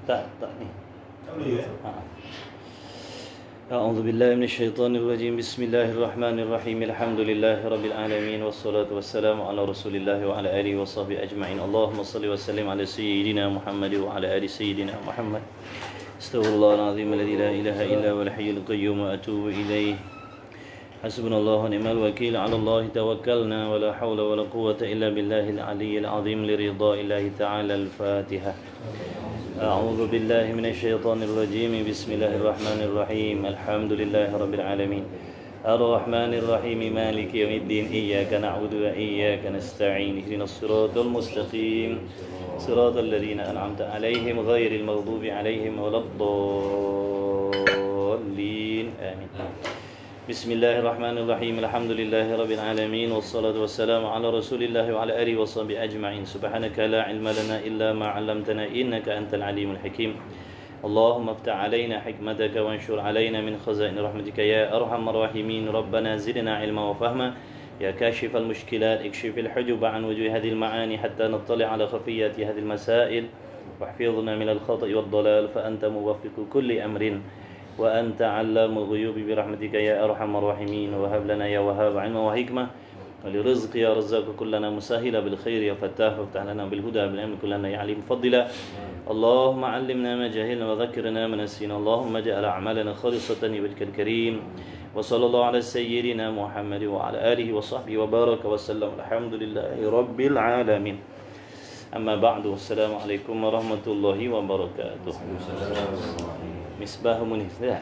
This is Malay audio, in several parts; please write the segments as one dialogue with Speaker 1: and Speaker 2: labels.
Speaker 1: Tak ni. أعوذ بالله من الشيطان الرجيم بسم الله الرحمن الرحيم الحمد لله رب العالمين والصلاة والسلام على رسول الله وعلى آله وصحبه أجمعين اللهم صل وسلم على سيدنا محمد وعلى آل سيدنا محمد استغفر الله العظيم الذي لا إله إلا هو الحي القيوم وأتوب إليه حسبنا الله ونعم الوكيل على الله توكلنا ولا حول ولا قوة إلا بالله العلي العظيم لرضاء الله تعالى الفاتحة أعوذ بالله من الشيطان الرجيم بسم الله الرحمن الرحيم الحمد لله رب العالمين الرحمن الرحيم مالك يوم الدين إياك نعبد وإياك نستعين اهدنا الصراط المستقيم صراط الذين أنعمت عليهم غير المغضوب عليهم ولا الضالين آمين بسم الله الرحمن الرحيم الحمد لله رب العالمين والصلاة والسلام على رسول الله وعلى آله وصحبه أجمعين سبحانك لا علم لنا إلا ما علمتنا إنك أنت العليم الحكيم اللهم افتح علينا حكمتك وانشر علينا من خزائن رحمتك يا أرحم الراحمين ربنا زدنا علما وفهما يا كاشف المشكلات اكشف الحجب عن وجوه هذه المعاني حتى نطلع على خفيات هذه المسائل واحفظنا من الخطأ والضلال فأنت موفق كل أمر وأنت علام الغيوب برحمتك يا أرحم الراحمين وهب لنا يا وهاب علما وحكمة ولرزق يا رزاق كلنا مسهلا بالخير يا فتاح وافتح لنا بالهدى بالعلم كلنا يا عليم فضلا اللهم علمنا ما جهلنا وذكرنا ما نسينا اللهم اجعل أعمالنا خالصة لوجهك الكريم وصلى الله على سيدنا محمد وعلى آله وصحبه وبارك وسلم الحمد لله رب العالمين أما بعد السلام عليكم ورحمة الله وبركاته Misbah Munir dah.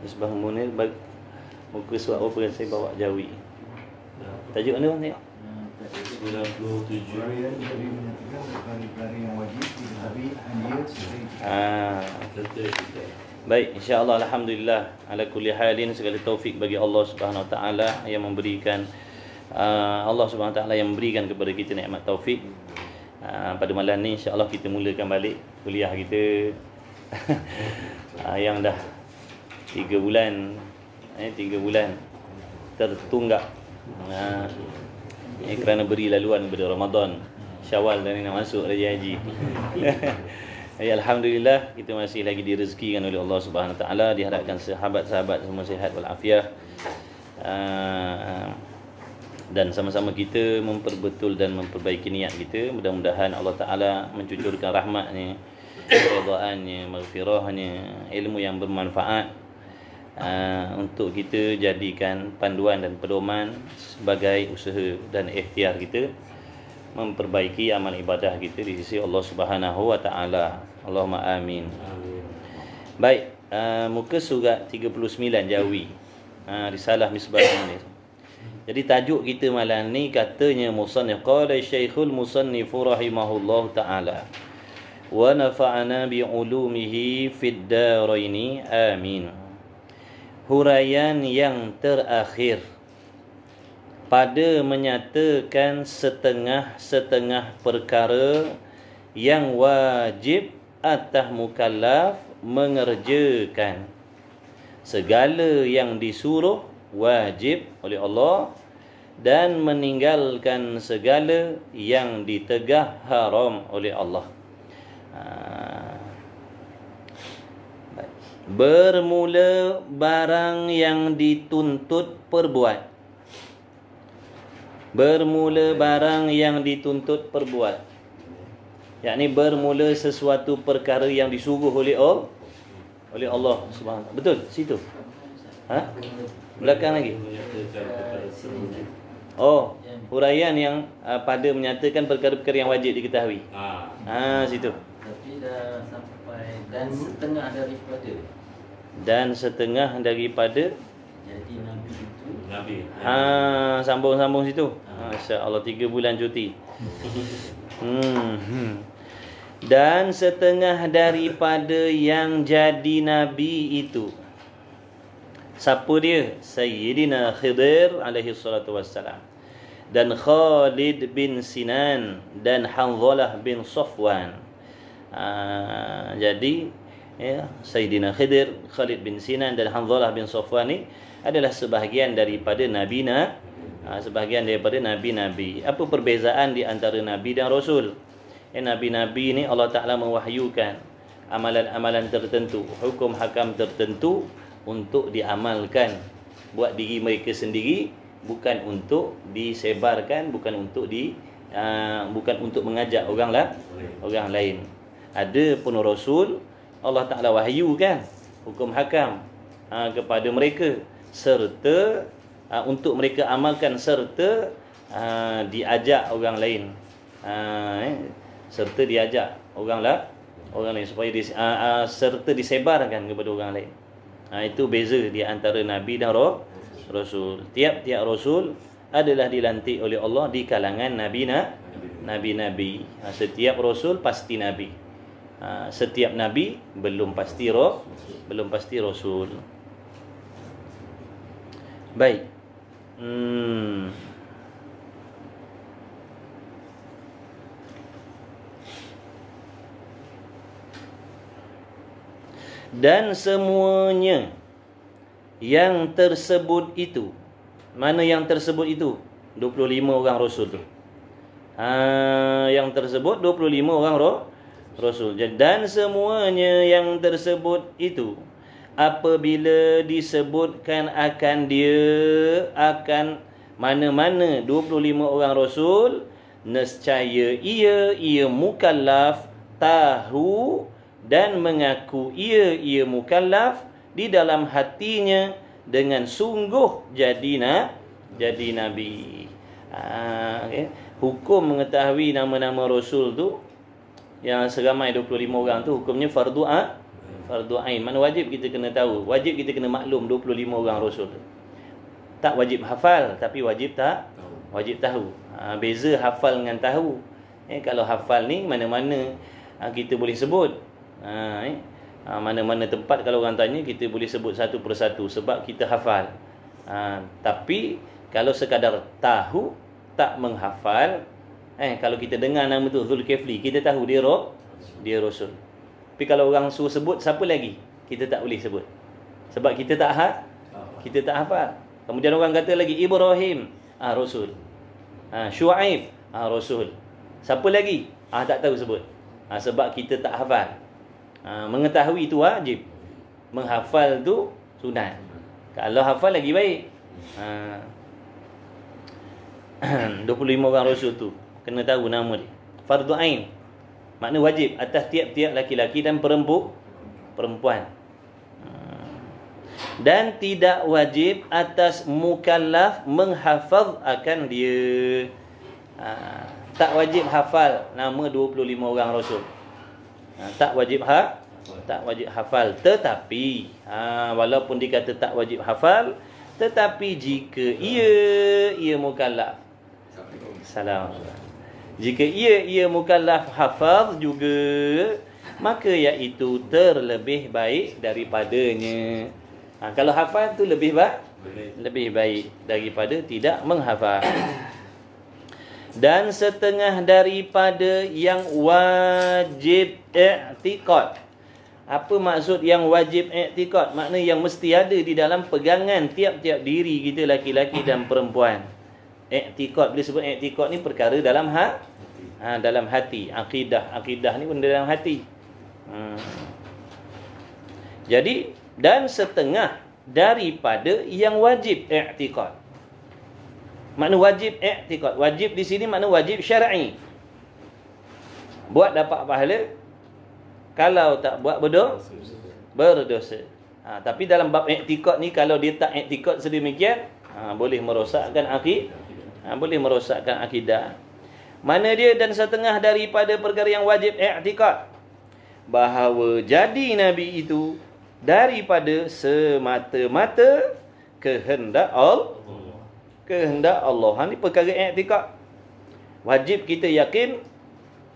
Speaker 1: Misbah Munir muka surat apa yang saya bawa Jawi. Tajuk mana bang tengok? 97 yang wajib baik, insya-Allah alhamdulillah ala kulli halin segala taufik bagi Allah Subhanahu wa taala yang memberikan Allah Subhanahu wa taala yang memberikan kepada kita nikmat taufik. Pada malam ni insya-Allah kita mulakan balik kuliah kita yang dah 3 bulan 3 bulan tertunggak kerana beri laluan kepada Ramadan, Syawal dan nak masuk Raja Haji. Alhamdulillah kita masih lagi direzekikan oleh Allah Subhanahu Wa Taala, diharapkan sahabat-sahabat semua sihat walafiat. Dan sama-sama kita memperbetul dan memperbaiki niat kita. Mudah-mudahan Allah Ta'ala mencucurkan rahmatnya, keredaannya, maghfirahnya, ilmu yang bermanfaat untuk kita jadikan panduan dan pedoman sebagai usaha dan ikhtiar kita memperbaiki amal ibadah kita di sisi Allah Subhanahu Wa Ta'ala. Allahumma amin. Baik, muka surat 39 Jawi, Risalah Misbah Munir. Jadi tajuk kita malam ni katanya musannif qala Syekhul Musannif rahimahullah taala wa nafa'ana bi ulumihi fid daraini amin. Huraian yang terakhir pada menyatakan setengah-setengah perkara yang wajib atas mukallaf mengerjakan. Segala yang disuruh wajib oleh Allah dan meninggalkan segala yang ditegah haram oleh Allah. Bermula barang yang dituntut perbuat. Bermula barang yang dituntut perbuat. Yakni bermula sesuatu perkara yang disuruh oleh Allah Subhanahu. Betul situ? Belakang lagi. Oh, huraian yang pada menyatakan perkara-perkara yang wajib diketahui. Situ.
Speaker 2: Tapi dah sampai dan setengah daripada.
Speaker 1: Dan setengah daripada.
Speaker 2: Jadi Nabi itu.
Speaker 3: Nabi.
Speaker 1: Sambung situ. Masya-Allah 3 bulan cuti. Dan setengah daripada yang jadi Nabi itu. Siapa dia? Sayyidina Khidir alaihi salatu wassalam. Dan Khalid bin Sinan dan Hanzalah bin Safwan. Jadi Sayyidina Khidir, Khalid bin Sinan dan Hanzalah bin Safwan ni adalah sebahagian daripada sebahagian daripada nabi-nabi. Apa perbezaan di antara nabi dan rasul? Nabi-nabi ni Allah Ta'ala mewahyukan amalan-amalan tertentu, hukum hakam tertentu untuk diamalkan buat diri mereka sendiri, bukan untuk disebarkan, bukan untuk mengajak orang lain. Ada pun Rasul Allah Ta'ala wahyukan hukum hakam kepada mereka, serta untuk mereka amalkan, serta diajak orang lain, serta diajak orang lain supaya serta disebarkan kepada orang lain. Itu beza di antara Nabi dan Rasul. Tiap-tiap Rasul adalah dilantik oleh Allah di kalangan Nabi-Nabi. Setiap Rasul pasti Nabi. Setiap Nabi belum pasti Rasul. Baik. Dan semuanya yang tersebut itu, mana yang tersebut itu? 25 orang Rasul tu. Yang tersebut 25 orang Rasul. Dan semuanya yang tersebut itu, apabila disebutkan akan akan mana-mana 25 orang Rasul, nescaya ia mukallaf, tahu dan mengaku ia mukallaf di dalam hatinya dengan sungguh jadi Nabi. Okay. Hukum mengetahui nama-nama Rasul tu, yang seramai 25 orang tu, hukumnya fardu ain. Mana wajib kita kena tahu, wajib kita kena maklum 25 orang Rasul tu. Tak wajib hafal, tapi wajib tahu. Beza hafal dengan tahu. Kalau hafal ni mana-mana kita boleh sebut. Mana-mana tempat kalau orang tanya kita boleh sebut satu persatu sebab kita hafal. Tapi kalau sekadar tahu, tak menghafal, kalau kita dengar nama tu Zulkifli, kita tahu dia Rasul. Tapi kalau orang suruh sebut siapa lagi, kita tak boleh sebut sebab kita tak hafal. Kemudian orang kata lagi Ibrahim, Rasul. Syuaib, Rasul. Siapa lagi? Tak tahu sebut. Sebab kita tak hafal. Mengetahui itu wajib, menghafal tu sunat. Kalau hafal lagi baik. 25 orang Rasul tu kena tahu nama dia. Fardu ain, makna wajib atas tiap-tiap laki-laki dan perempuan. Dan tidak wajib atas mukallaf menghafaz akan dia. Tak wajib hafal nama 25 orang Rasul. Tak wajib hafal, tetapi walaupun dikata tak wajib hafal, tetapi jika ia mukallaf, jika ia mukallaf hafaz juga, maka iaitu terlebih baik daripadanya. Kalau hafal tu lebih baik daripada tidak menghafal. Dan setengah daripada yang wajib i'tiqad. Apa maksud yang wajib i'tiqad? Makna yang mesti ada di dalam pegangan tiap-tiap diri kita, laki-laki dan perempuan. I'tiqad, bila sebut i'tiqad ni perkara dalam dalam hati. Akidah ni pun dalam hati. Jadi, dan setengah daripada yang wajib i'tiqad. Makna wajib i'tiqad. Wajib di sini makna wajib syar'i. Buat dapat pahala, kalau tak buat berdosa. Tapi dalam bab i'tiqad ni, kalau dia tak i'tiqad sedemikian, boleh merosakkan akidah. Mana dia dan setengah daripada perkara yang wajib i'tiqad, bahawa jadi Nabi itu daripada semata-mata kehendak Allah. Ini perkara i'tiqad. Wajib kita yakin,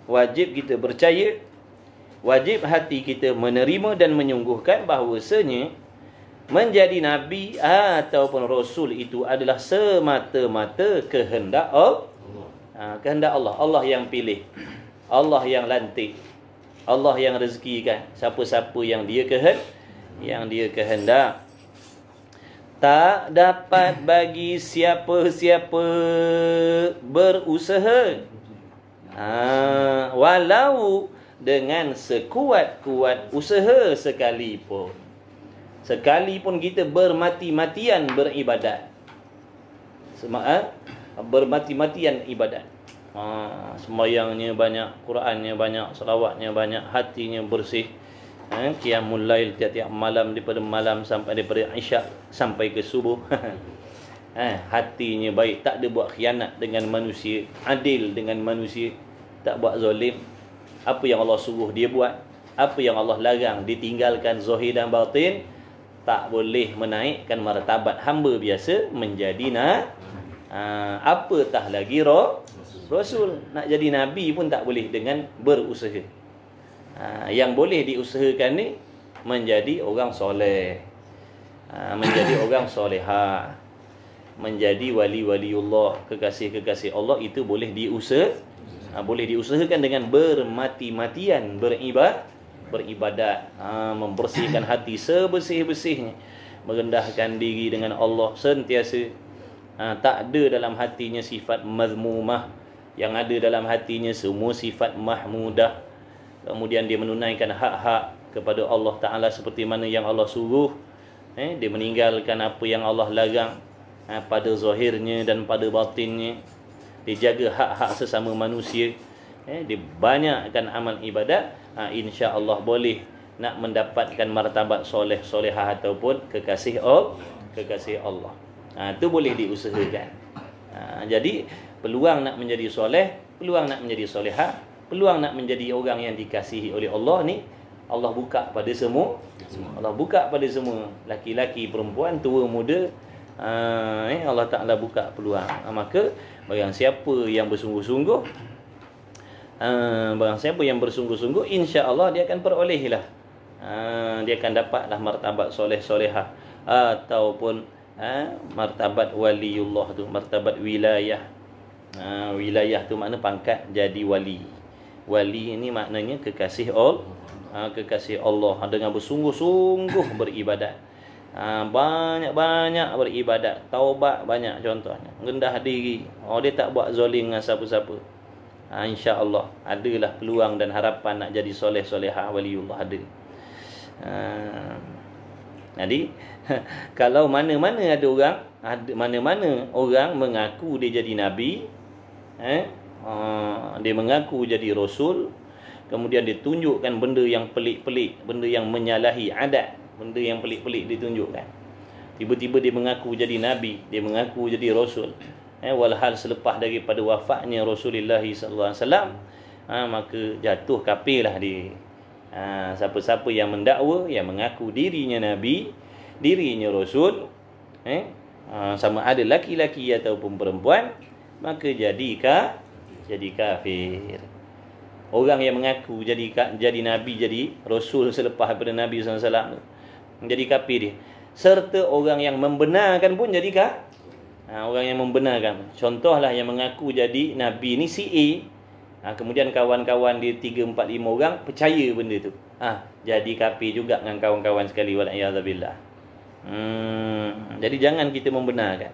Speaker 1: wajib kita percaya, wajib hati kita menerima dan menyungguhkan bahawasanya menjadi Nabi ataupun Rasul itu adalah semata-mata kehendak Allah. Kehendak Allah. Allah yang pilih, Allah yang lantik, Allah yang rezekikan siapa-siapa yang dia kehendak. Tak dapat bagi siapa-siapa berusaha Walau dengan sekuat-kuat usaha sekalipun. Sekalipun kita bermati-matian beribadat. Bermati-matian ibadat. Sembahyangnya banyak, Qurannya banyak, selawatnya banyak, hatinya bersih. Qiyamul lail tiap-tiap malam, daripada malam sampai daripada isyak sampai ke subuh. Hatinya baik, tak ada buat khianat dengan manusia, adil dengan manusia, tak buat zalim. Apa yang Allah suruh dia buat, apa yang Allah larang ditinggalkan zahir dan batin. Tak boleh menaikkan martabat hamba biasa menjadi apatah lagi Rasul. Nak jadi Nabi pun tak boleh dengan berusaha. Yang boleh diusahakan ni menjadi orang soleh, menjadi orang soleha, menjadi wali-waliullah, kekasih-kekasih Allah. Itu boleh boleh diusahakan dengan bermati-matian beribadat, membersihkan hati sebersih-bersihnya, merendahkan diri dengan Allah sentiasa. Tak ada dalam hatinya sifat mazmumah, yang ada dalam hatinya semua sifat mahmudah. Kemudian dia menunaikan hak-hak kepada Allah Ta'ala seperti mana yang Allah suruh. Dia meninggalkan apa yang Allah larang, pada zahirnya dan pada batinnya. Dia jaga hak-hak sesama manusia. Dia banyakkan amal ibadat. InsyaAllah boleh nak mendapatkan martabat soleh-solehah ataupun kekasih Allah. Itu boleh diusahakan. Jadi peluang nak menjadi soleh, peluang nak menjadi solehah, peluang nak menjadi orang yang dikasihi oleh Allah ni, Allah buka pada semua. Allah buka pada semua, laki-laki, perempuan, tua, muda. Allah Ta'ala buka peluang. Maka barang siapa yang bersungguh-sungguh, insya-Allah dia akan perolehlah. Dia akan dapatlah martabat soleh-solehah ataupun martabat waliullah tu, martabat wilayah. Wilayah tu makna pangkat jadi wali. Wali ini maknanya kekasih Allah dengan bersungguh-sungguh beribadat. Banyak-banyak beribadat, taubat banyak contohnya, rendah diri. Dia tak buat zalim dengan siapa-siapa. InsyaAllah adalah peluang dan harapan nak jadi soleh-solehah waliullah ada. Jadi kalau mana-mana orang mengaku dia jadi nabi, dia mengaku jadi rasul, kemudian dia tunjukkan benda yang pelik-pelik, benda yang menyalahi adat, benda yang pelik-pelik ditunjukkan. Tiba-tiba dia mengaku jadi nabi, dia mengaku jadi rasul, walhal selepas daripada wafatnya Rasulullah sallallahu alaihi wasallam, maka jatuh kafirlah dia. Siapa-siapa yang mendakwa, yang mengaku dirinya nabi, dirinya rasul, sama ada laki-laki ataupun perempuan, maka jadi kafir. Orang yang mengaku jadi nabi, jadi rasul selepas daripada Nabi sallallahu alaihi wasallam, jadi kafir dia. Serta orang yang membenarkan pun jadi kafir. Orang yang membenarkan, contohlah yang mengaku jadi nabi ni si A, kemudian kawan-kawan dia 3, 4, 5 orang percaya benda tu, jadi kafir juga dengan kawan-kawan sekali, wala'iyadzubillah. Jadi jangan kita membenarkan.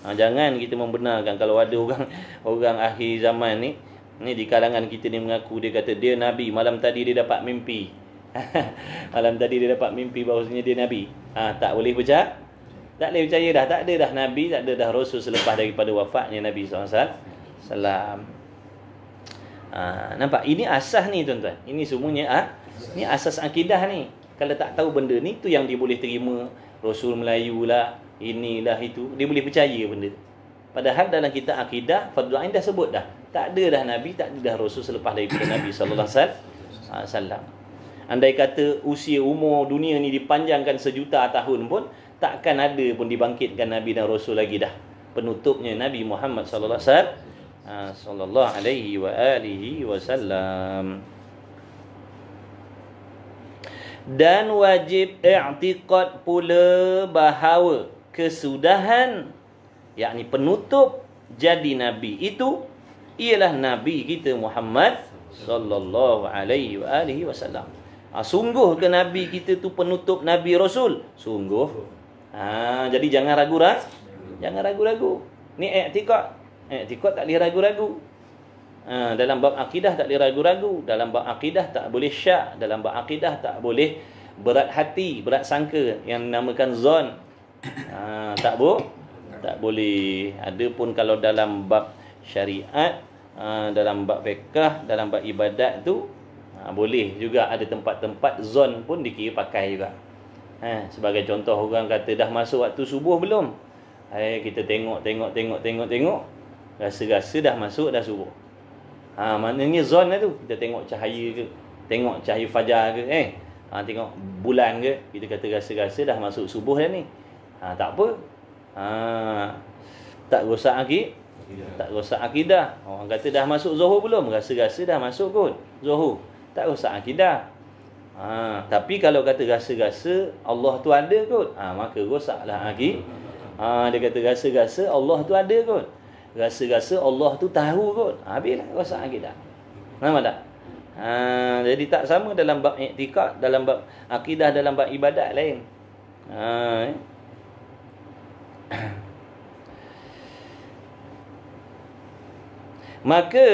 Speaker 1: Jangan kita membenarkan. Kalau ada orang akhir zaman ni di kalangan kita ni mengaku, dia kata dia nabi, malam tadi dia dapat mimpi. Malam tadi dia dapat mimpi bahawasanya dia nabi. Tak boleh percaya. Tak boleh percaya dah. Tak ada dah nabi, tak ada dah rasul selepas daripada wafatnya Nabi SAW. Nampak? Ini asas ni tuan-tuan. Ini semuanya ini asas akidah ni. Kalau tak tahu benda ni, tu yang dia boleh terima. Rasul Melayu lah, inilah itu, dia boleh percaya benda tu. Padahal dalam kitab akidah Fardhu Ain dah sebut dah, tak ada dah nabi, tak ada dah rasul selepas daripada Nabi sallallahu alaihi wasallam. Andai kata usia umur dunia ni dipanjangkan 1,000,000 tahun pun, takkan ada pun dibangkitkan nabi dan rasul lagi dah. Penutupnya Nabi Muhammad sallallahu alaihi wasallam. Dan wajib i'tiqad pula bahawa kesudahan, yakni penutup jadi nabi itu ialah nabi kita Muhammad sallallahu alaihi wasallam. Sungguh ke nabi kita tu penutup nabi rasul? Sungguh. Jadi jangan ragu-ragu. Ni i'tiqad. I'tiqad tak boleh ragu-ragu. Dalam bab akidah tak boleh ragu-ragu, dalam bab akidah tak boleh syak, dalam bab akidah tak boleh berat hati, berat sangka yang dinamakan zon. Tak boleh. Adapun kalau dalam bab syariat, dalam bab fiqh, dalam bab ibadat tu boleh juga ada tempat-tempat zon pun dikira pakai juga. Sebagai contoh, orang kata dah masuk waktu subuh belum? Kita tengok, rasa-rasa dah masuk dah subuh. Maknanya zon lah tu. Kita tengok cahaya ke, tengok cahaya fajar ke, tengok bulan ke, kita kata rasa-rasa dah masuk subuh dah ni. Tak apa. Tak rosak akidah. Orang kata dah masuk zuhur belum? Rasa-rasa dah masuk kot zuhur. Tak rosak akidah. Tapi kalau kata rasa-rasa Allah tu ada kot, maka rosaklah akidah. Dia kata rasa-rasa Allah tu ada kot, rasa-rasa Allah tu tahu kot, habislah rosak akidah. Faham tak? Jadi tak sama dalam bab i'tikad, dalam bab akidah, dalam bab ibadat lain. Maka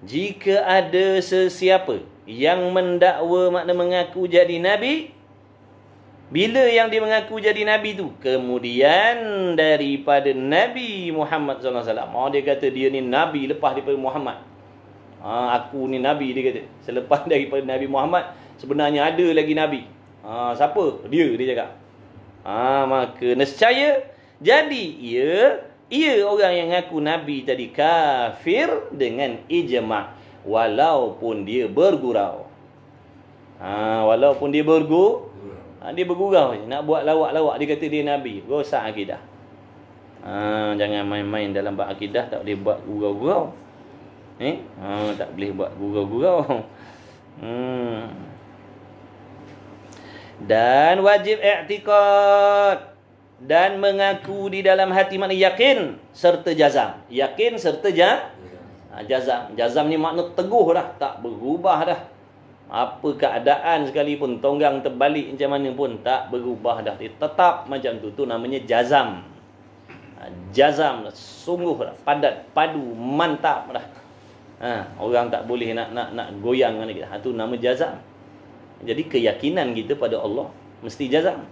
Speaker 1: jika ada sesiapa yang mendakwa, makna mengaku jadi nabi, bila yang dia mengaku jadi nabi tu kemudian daripada Nabi Muhammad SAW, dia kata dia ni nabi lepas daripada Muhammad. Aku ni nabi, dia kata selepas daripada Nabi Muhammad sebenarnya ada lagi nabi. Siapa? Dia cakap. Maka nescaya jadi ia orang yang ngaku nabi tadi kafir dengan ijma', walaupun dia bergurau. Walaupun dia bergurau, nak buat lawak-lawak, dia kata dia nabi, rosak akidah. Jangan main-main dalam bab akidah, tak boleh buat gurau-gurau. Tak boleh buat gurau-gurau. Dan wajib i'tikad dan mengaku di dalam hati, makna yakin serta jazam. Yakin serta jazam. Jazam ni makna teguh dah, tak berubah dah. Apa keadaan sekalipun, tonggang terbalik macam mana pun tak berubah dah. Dia tetap macam tu. Tu namanya jazam. Jazam sungguh dah, padat, padu, mantap dah. Orang tak boleh nak goyang dengan kita. Tu nama jazam. Jadi keyakinan kita pada Allah mesti jazam.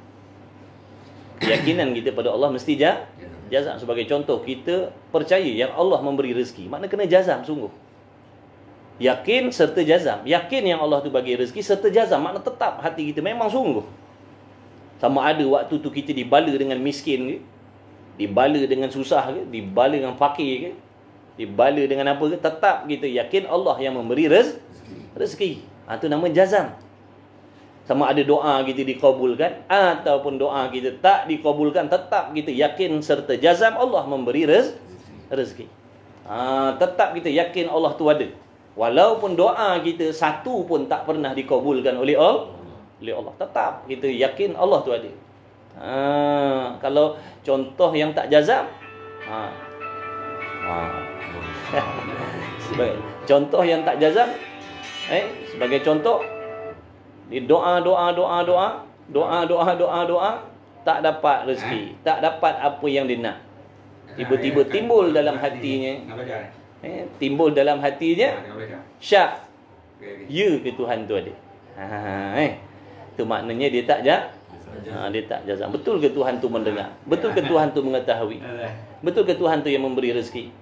Speaker 1: Keyakinan kita pada Allah mesti jazam. Sebagai contoh, kita percaya yang Allah memberi rezeki, makna kena jazam sungguh. Yakin serta jazam. Yakin yang Allah tu bagi rezeki serta jazam, makna tetap hati kita memang sungguh. Sama ada waktu tu kita dibala dengan miskin ke, dibala dengan susah ke, dibala dengan fakir ke, dibala dengan apa ke, tetap kita yakin Allah yang memberi rezeki. Itu nama jazam. Sama ada doa kita dikabulkan ataupun doa kita tak dikabulkan, tetap kita yakin serta jazam Allah memberi rezeki. Tetap kita yakin Allah tu ada. Walaupun doa kita satu pun tak pernah dikabulkan oleh Allah, tetap kita yakin Allah tu ada. Kalau contoh yang tak jazam, sebagai contoh yang tak jazam, sebagai contoh, di doa tak dapat rezeki, tak dapat apa yang dia nak. Tiba-tiba timbul dalam hatinya, syak, ya ke Tuhan tu ada. Itu maknanya dia tak jazam. Betul ke Tuhan tu mendengar? Betul ke Tuhan tu mengetahui? Betul ke Tuhan tu yang memberi rezeki?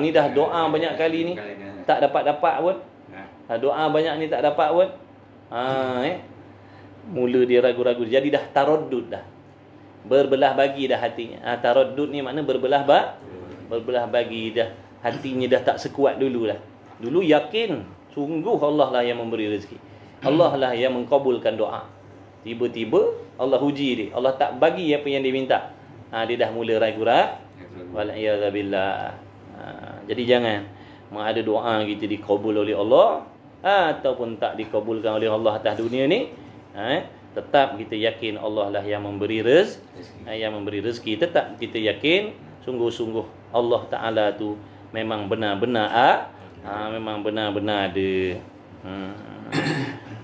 Speaker 1: Ni dah doa banyak kali ni tak dapat-dapat pun. Doa banyak ni tak dapat pun. Mula dia ragu-ragu, jadi dah taraddud dah. Berbelah bagi dah hatinya. Taraddud ni makna berbelah bagi dah. Hatinya dah tak sekuat dulu lah. Dulu yakin sungguh Allah lah yang memberi rezeki, Allah lah yang mengkabulkan doa. Tiba-tiba Allah uji dia, Allah tak bagi apa yang dia minta. Dia dah mula ragu-ragu. Wal'iyadzubillah. Jadi jangan ada doa kita dikabul oleh Allah ataupun tak dikabulkan oleh Allah atas dunia ni, tetap kita yakin Allah lah yang memberi rezeki. Tetap kita yakin sungguh-sungguh Allah Ta'ala tu memang benar-benar ada.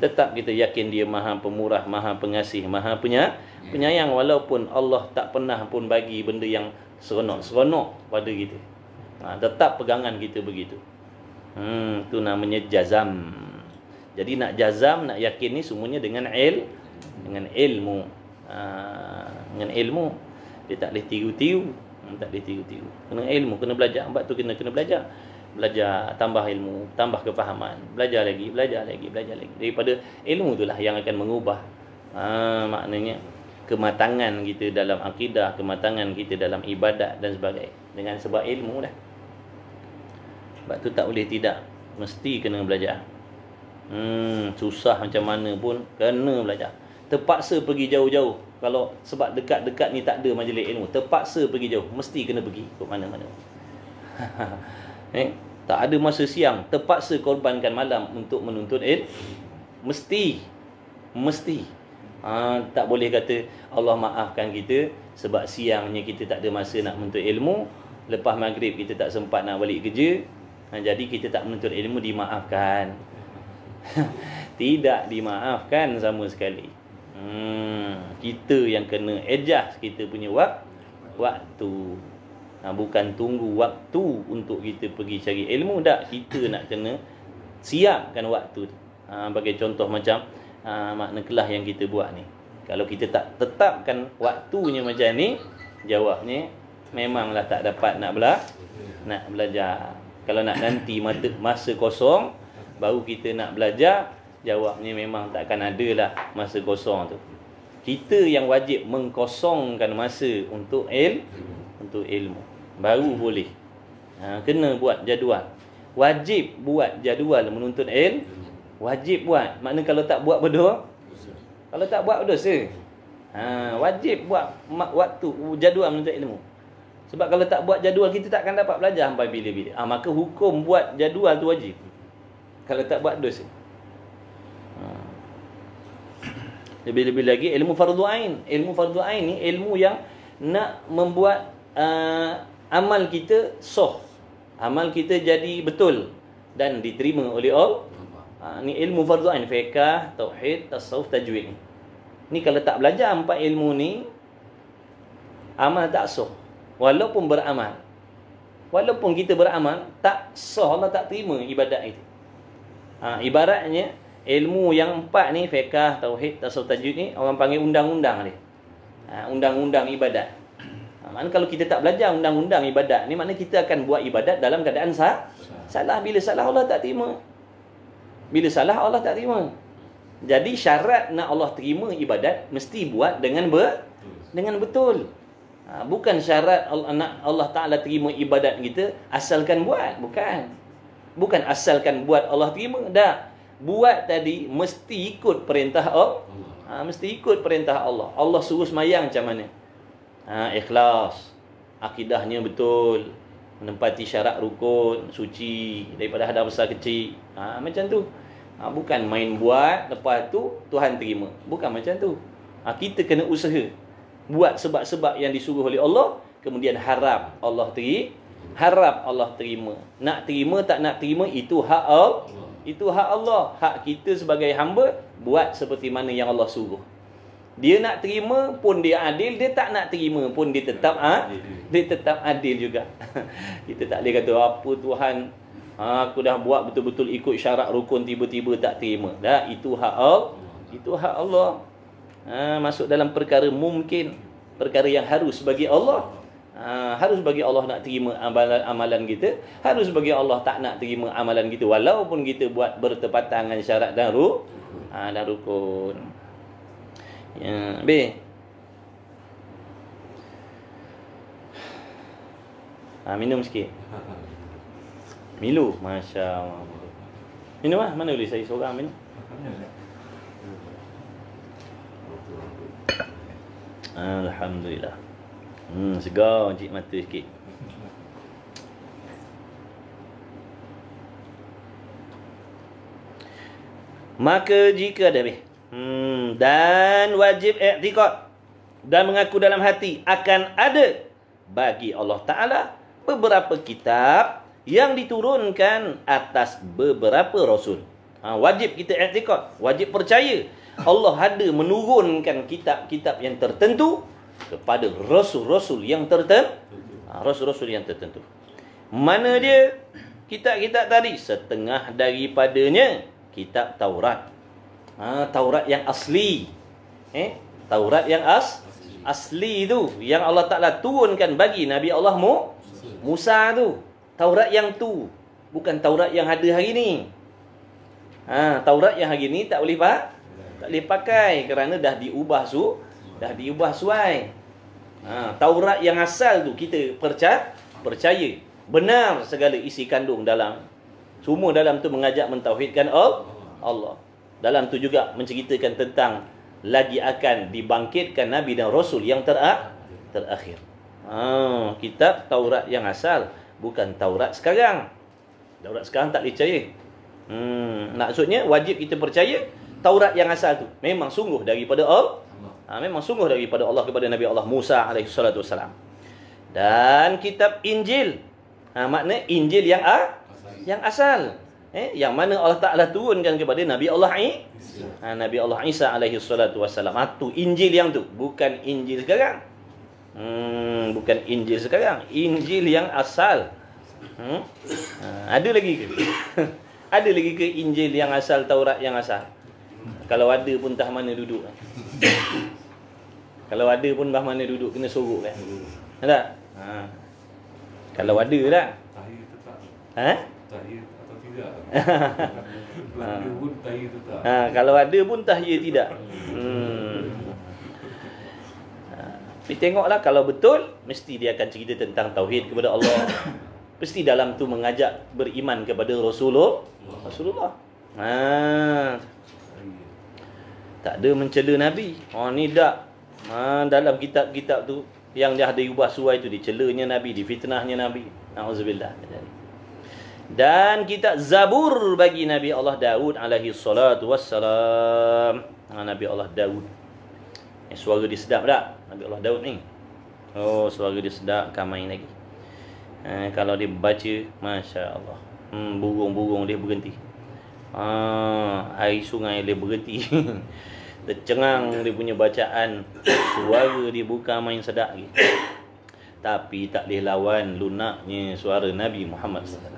Speaker 1: Tetap kita yakin dia Maha Pemurah, Maha Pengasih, Maha Penyayang, walaupun Allah tak pernah pun bagi benda yang seronok pada kita. Tetap pegangan kita begitu. Itu namanya jazam. Jadi nak jazam, nak yakin ni semuanya dengan ilmu. Dengan ilmu. Dia tak boleh tiru-tiru. Kena ilmu, kena belajar. Sebab tu kena belajar. Belajar, tambah ilmu, tambah kefahaman. Belajar lagi. Daripada ilmu itulah yang akan mengubah maknanya kematangan kita dalam akidah, kematangan kita dalam ibadat dan sebagainya. Dengan sebab ilmu dah. Sebab tu tak boleh tidak. Mesti kena belajar. Susah macam mana pun kena belajar. Terpaksa pergi jauh-jauh. Kalau sebab dekat-dekat ni tak ada majlis ilmu, terpaksa pergi jauh. Mesti kena pergi ke mana-mana. Tak ada masa siang, terpaksa korbankan malam untuk menuntut ilmu. Mesti. Tak boleh kata Allah maafkan kita sebab siangnya kita tak ada masa nak menuntut ilmu, lepas maghrib kita tak sempat nak balik kerja, jadi kita tak menuntut ilmu, dimaafkan. Tidak dimaafkan sama sekali. Kita yang kena adjust kita punya waktu. Bukan tunggu waktu untuk kita pergi cari ilmu. Tak, kita nak kena siapkan waktu. Bagi contoh macam makna kelas yang kita buat ni. Kalau kita tak tetapkan waktunya macam ni, jawabnya memanglah tak dapat nak belajar. Kalau nak nanti masa kosong baru kita nak belajar, jawabnya memang takkan ada lah masa kosong tu. Kita yang wajib mengkosongkan masa untuk ilmu. Baru boleh. Kena buat jadual. Wajib buat jadual menuntut ilmu. Wajib buat. Makna kalau tak buat berdosa. Kalau tak buat berdosa. Wajib buat waktu jadual menuntut ilmu. Sebab kalau tak buat jadual, kita tak akan dapat belajar sampai bila-bila. Maka hukum buat jadual tu wajib. Kalau tak buat dosa. Lebih-lebih lagi ilmu fardu ain. Ilmu fardu ain ni ilmu yang nak membuat amal kita sah. Amal kita jadi betul dan diterima oleh Allah. Ni ilmu fardu ain, fiqh, tauhid, tasawuf, tajwid. Ni kalau tak belajar 4 ilmu ni, amal tak sah. Walaupun beramal. Walaupun kita beramal, tak sah, Allah tak terima ibadat itu. Ibaratnya ilmu yang 4 ni, fiqh, tauhid, tasawuf, tajwid ni, orang panggil undang-undang dia. Undang-undang ibadat. Maknanya kalau kita tak belajar undang-undang ibadat ni, maknanya kita akan buat ibadat dalam keadaan salah. Bila salah, Allah tak terima. Bila salah, Allah tak terima. Jadi syarat nak Allah terima ibadat, mesti buat dengan betul. Bukan syarat nak Allah Ta'ala terima ibadat kita asalkan buat. Bukan asalkan buat Allah terima. Dah. Buat tadi mesti ikut perintah Allah. Mesti ikut perintah Allah. Allah suruh semayang macam mana? Ikhlas. Akidahnya betul. Menempati syarat rukun, suci daripada hadas besar kecil. Macam tu. Bukan main buat, lepas tu Tuhan terima. Bukan macam tu. Kita kena usaha. Buat sebab-sebab yang disuruh oleh Allah, kemudian harap Allah terima. Nak terima tak nak terima, itu hak Allah. Itu hak Allah. Hak kita sebagai hamba, buat seperti mana yang Allah suruh. Dia nak terima pun dia adil, dia tak nak terima pun dia tetap adil juga. Kita tak boleh kata apa Tuhan, aku dah buat betul-betul ikut syarat rukun, tiba-tiba tak terima. Dah, itu hak Allah. Itu hak Allah. Masuk dalam perkara mungkin, perkara yang harus bagi Allah. Harus bagi Allah nak terima amalan kita, harus bagi Allah tak nak terima amalan kita, walaupun kita buat bertepatan dengan syarat dan rukun. B. Minum sikit. Milu, Masya Allah. Minum lah, mana boleh saya seorang minum. Alhamdulillah. Segar cik mata sikit. Maka jika ada dan wajib i'tiqad dan mengaku dalam hati akan ada bagi Allah Ta'ala beberapa kitab yang diturunkan atas beberapa rasul. Wajib kita i'tiqad, wajib percaya Allah ada menurunkan kitab-kitab yang tertentu kepada rasul-rasul yang tertentu. Rasul-rasul yang tertentu. Mana dia kitab-kitab tadi? Setengah daripadanya kitab Taurat. Taurat yang asli. Taurat yang asli tu, yang Allah Ta'ala turunkan bagi Nabi Allah Musa tu. Taurat yang tu, bukan Taurat yang ada hari ni. Taurat yang hari ni tak boleh pakai kerana dah diubah suai. Taurat yang asal tu kita percaya benar segala isi kandung dalam. Semua dalam tu mengajak mentauhidkan Allah. Dalam tu juga menceritakan tentang lagi akan dibangkitkan Nabi dan Rasul yang terakhir. Kitab Taurat yang asal, bukan Taurat sekarang. Taurat sekarang tak boleh percaya. Maksudnya wajib kita percaya Taurat yang asal tu memang sungguh daripada Allah. Memang sungguh daripada Allah kepada Nabi Allah Musa alaihi salatu wasalam. Dan kitab Injil, makna Injil yang asal, yang mana Allah Ta'ala turunkan kepada Nabi Allah Nabi Allah Isa alaihi salatu wasalam. Tu Injil yang tu, bukan Injil sekarang. Bukan Injil sekarang, Injil yang asal. Ada lagi ke? Ada lagi ke Injil yang asal, Taurat yang asal? Kalau ada pun entah mana duduk. Kalau ada pun entah mana duduk, kena sorok kan. Tak? Kalau ada tak?
Speaker 3: Tahir tetap. Tahir atau tidak? Ada pun tahir tetap.
Speaker 1: Kalau ada pun tahir tidak. Tapi tengoklah, kalau betul mesti dia akan cerita tentang tauhid kepada Allah. Mesti dalam tu mengajak beriman kepada Rasulullah. Tak ada mencela Nabi. Ni tak. Dalam kitab-kitab tu yang dah diubah suai tu, dicelanya Nabi, difitnahnya Nabi. Nauzubillah. Dan kitab Zabur bagi Nabi Allah Daud alaihi salatu wassalam. Nabi Allah Daud. Suara dia sedap tak? Nabi Allah Daud ni. Suara dia sedap, kan main lagi. Kalau dia baca, Masya Allah, burung-burung dia berhenti. Air sungai dia berhenti. Tercengang dia punya bacaan. Suara dia bukan main sedap lagi. Tapi tak boleh lawan lunaknya suara Nabi Muhammad SAW.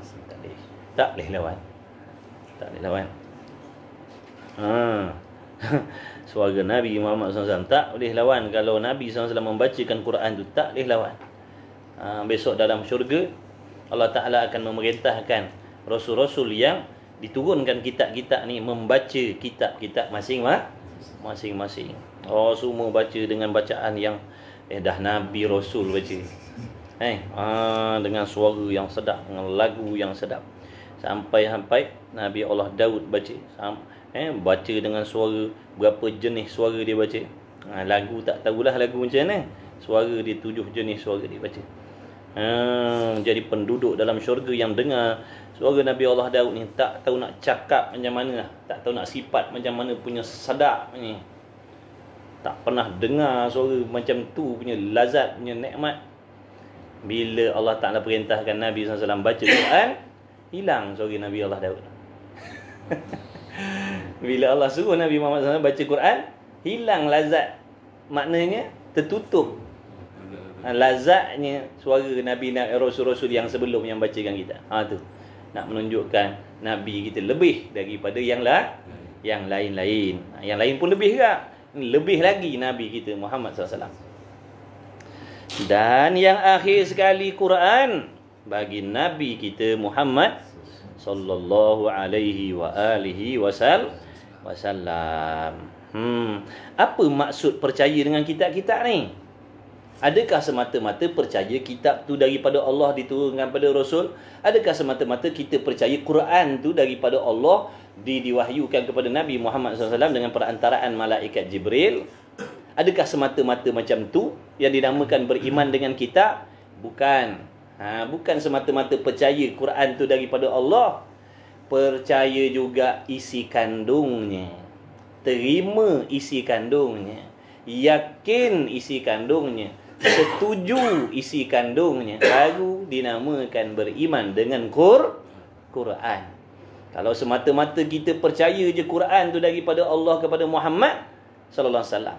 Speaker 1: Tak boleh lawan. Suara Nabi Muhammad SAW tak boleh lawan. Kalau Nabi SAW membacakan Quran tu, tak boleh lawan. Besok dalam syurga Allah Ta'ala akan memerintahkan Rasul-Rasul yang diturunkan kitab-kitab ni membaca kitab-kitab masing-masing. Semua baca dengan bacaan yang dah Nabi Rasul baca. Dengan suara yang sedap, dengan lagu yang sedap. Sampai-sampai Nabi Allah Daud baca. Baca dengan suara, berapa jenis suara dia baca. Lagu tak tahulah lagu macam mana. Suara dia 7 jenis suara dia baca. Jadi penduduk dalam syurga yang dengar suara Nabi Allah Daud ni tak tahu nak cakap macam mana lah. Tak tahu nak sifat macam mana punya sedap ni. Tak pernah dengar suara macam tu punya lazat, punya nikmat. Bila Allah Ta'ala perintahkan Nabi SAW baca Quran, hilang suara Nabi Allah Daud. Bila Allah suruh Nabi Muhammad SAW baca Quran, hilang lazat. Maknanya tertutup lazatnya suara Nabi Rasul-Rasul yang sebelum yang bacakan kita. Tu nak menunjukkan Nabi kita lebih daripada yang lain-lain. Yang lain pun lebih juga. Lebih lagi Nabi kita Muhammad SAW. Dan yang akhir sekali Quran bagi Nabi kita Muhammad sallallahu alaihi wa alihi wasallam. Apa maksud percaya dengan kitab-kitab ni? Adakah semata-mata percaya kitab tu daripada Allah diturunkan pada Rasul? Adakah semata-mata kita percaya Quran tu daripada Allah diwahyukan kepada Nabi Muhammad SAW dengan perantaraan malaikat Jibril? Adakah semata-mata macam tu yang dinamakan beriman dengan kitab? Bukan. Bukan semata-mata percaya Quran tu daripada Allah. Percaya juga isi kandungnya. Terima isi kandungnya. Yakin isi kandungnya. Setuju isi kandungnya, baru dinamakan beriman dengan Quran. Kalau semata-mata kita percaya je Quran tu daripada Allah kepada Muhammad sallallahu alaihi wasallam,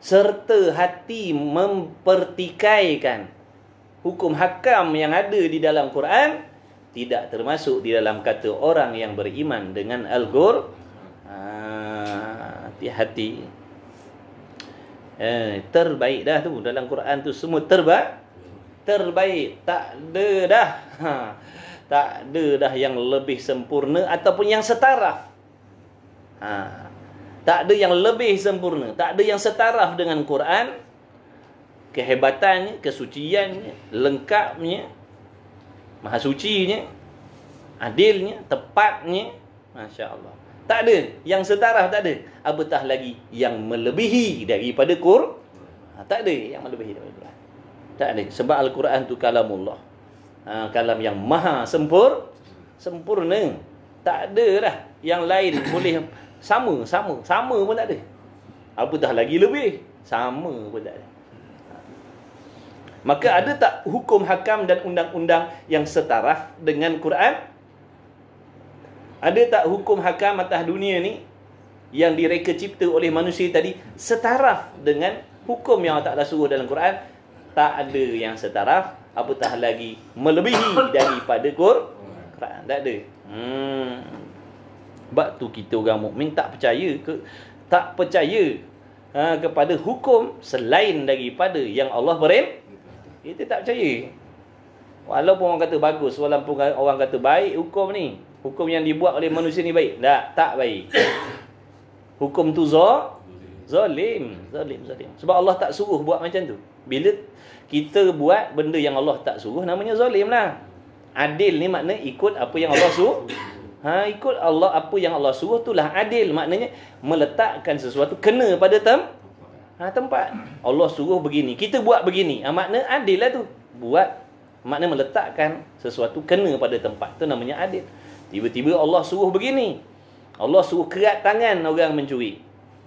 Speaker 1: serta hati mempertikaikan hukum hakam yang ada di dalam Quran tidak termasuk di dalam kata orang yang beriman dengan Al-Qur'an. Hati-hati. Terbaik dah tu dalam Quran tu, semua terbaik. Tak ada dah. Tak ada dah yang lebih sempurna ataupun yang setaraf. Tak ada yang lebih sempurna, tak ada yang setaraf dengan Quran. Kehebatannya, kesuciannya, lengkapnya, maha sucinya, adilnya, tepatnya, masya-Allah. Tak ada yang setaraf, tak ada. Apatah lagi yang melebihi daripada Quran. Tak ada yang melebihi daripada Quran. Tak ada. Sebab Al-Quran tu kalamullah. Kalam yang maha sempurna. Tak ada dah yang lain boleh sama pun tak ada. Apatah lagi lebih, sama pun tak ada. Maka ada tak hukum hakam dan undang-undang yang setaraf dengan Quran? Ada tak hukum hakam atas dunia ni yang direka cipta oleh manusia tadi setaraf dengan hukum yang Allah Ta'ala suruh dalam Quran? Tak ada yang setaraf, apatah lagi melebihi daripada Quran. Tak ada. Sebab tu kita orang mukmin tak percaya kepada hukum selain daripada yang Allah beri. Kita tak percaya. Walaupun orang kata bagus, walaupun orang kata baik hukum ni, hukum yang dibuat oleh manusia ni baik, tak baik. Hukum tu zalim. Sebab Allah tak suruh buat macam tu. Bila kita buat benda yang Allah tak suruh, namanya zalim lah. Adil ni makna ikut apa yang Allah suruh. Ikut Allah, apa yang Allah suruh itulah adil. Maknanya meletakkan sesuatu kena pada tempat. Allah suruh begini, kita buat begini. Makna adil lah tu. Buat, makna meletakkan sesuatu kena pada tempat. Itu namanya adil. Tiba-tiba Allah suruh begini. Allah suruh kerat tangan orang mencuri.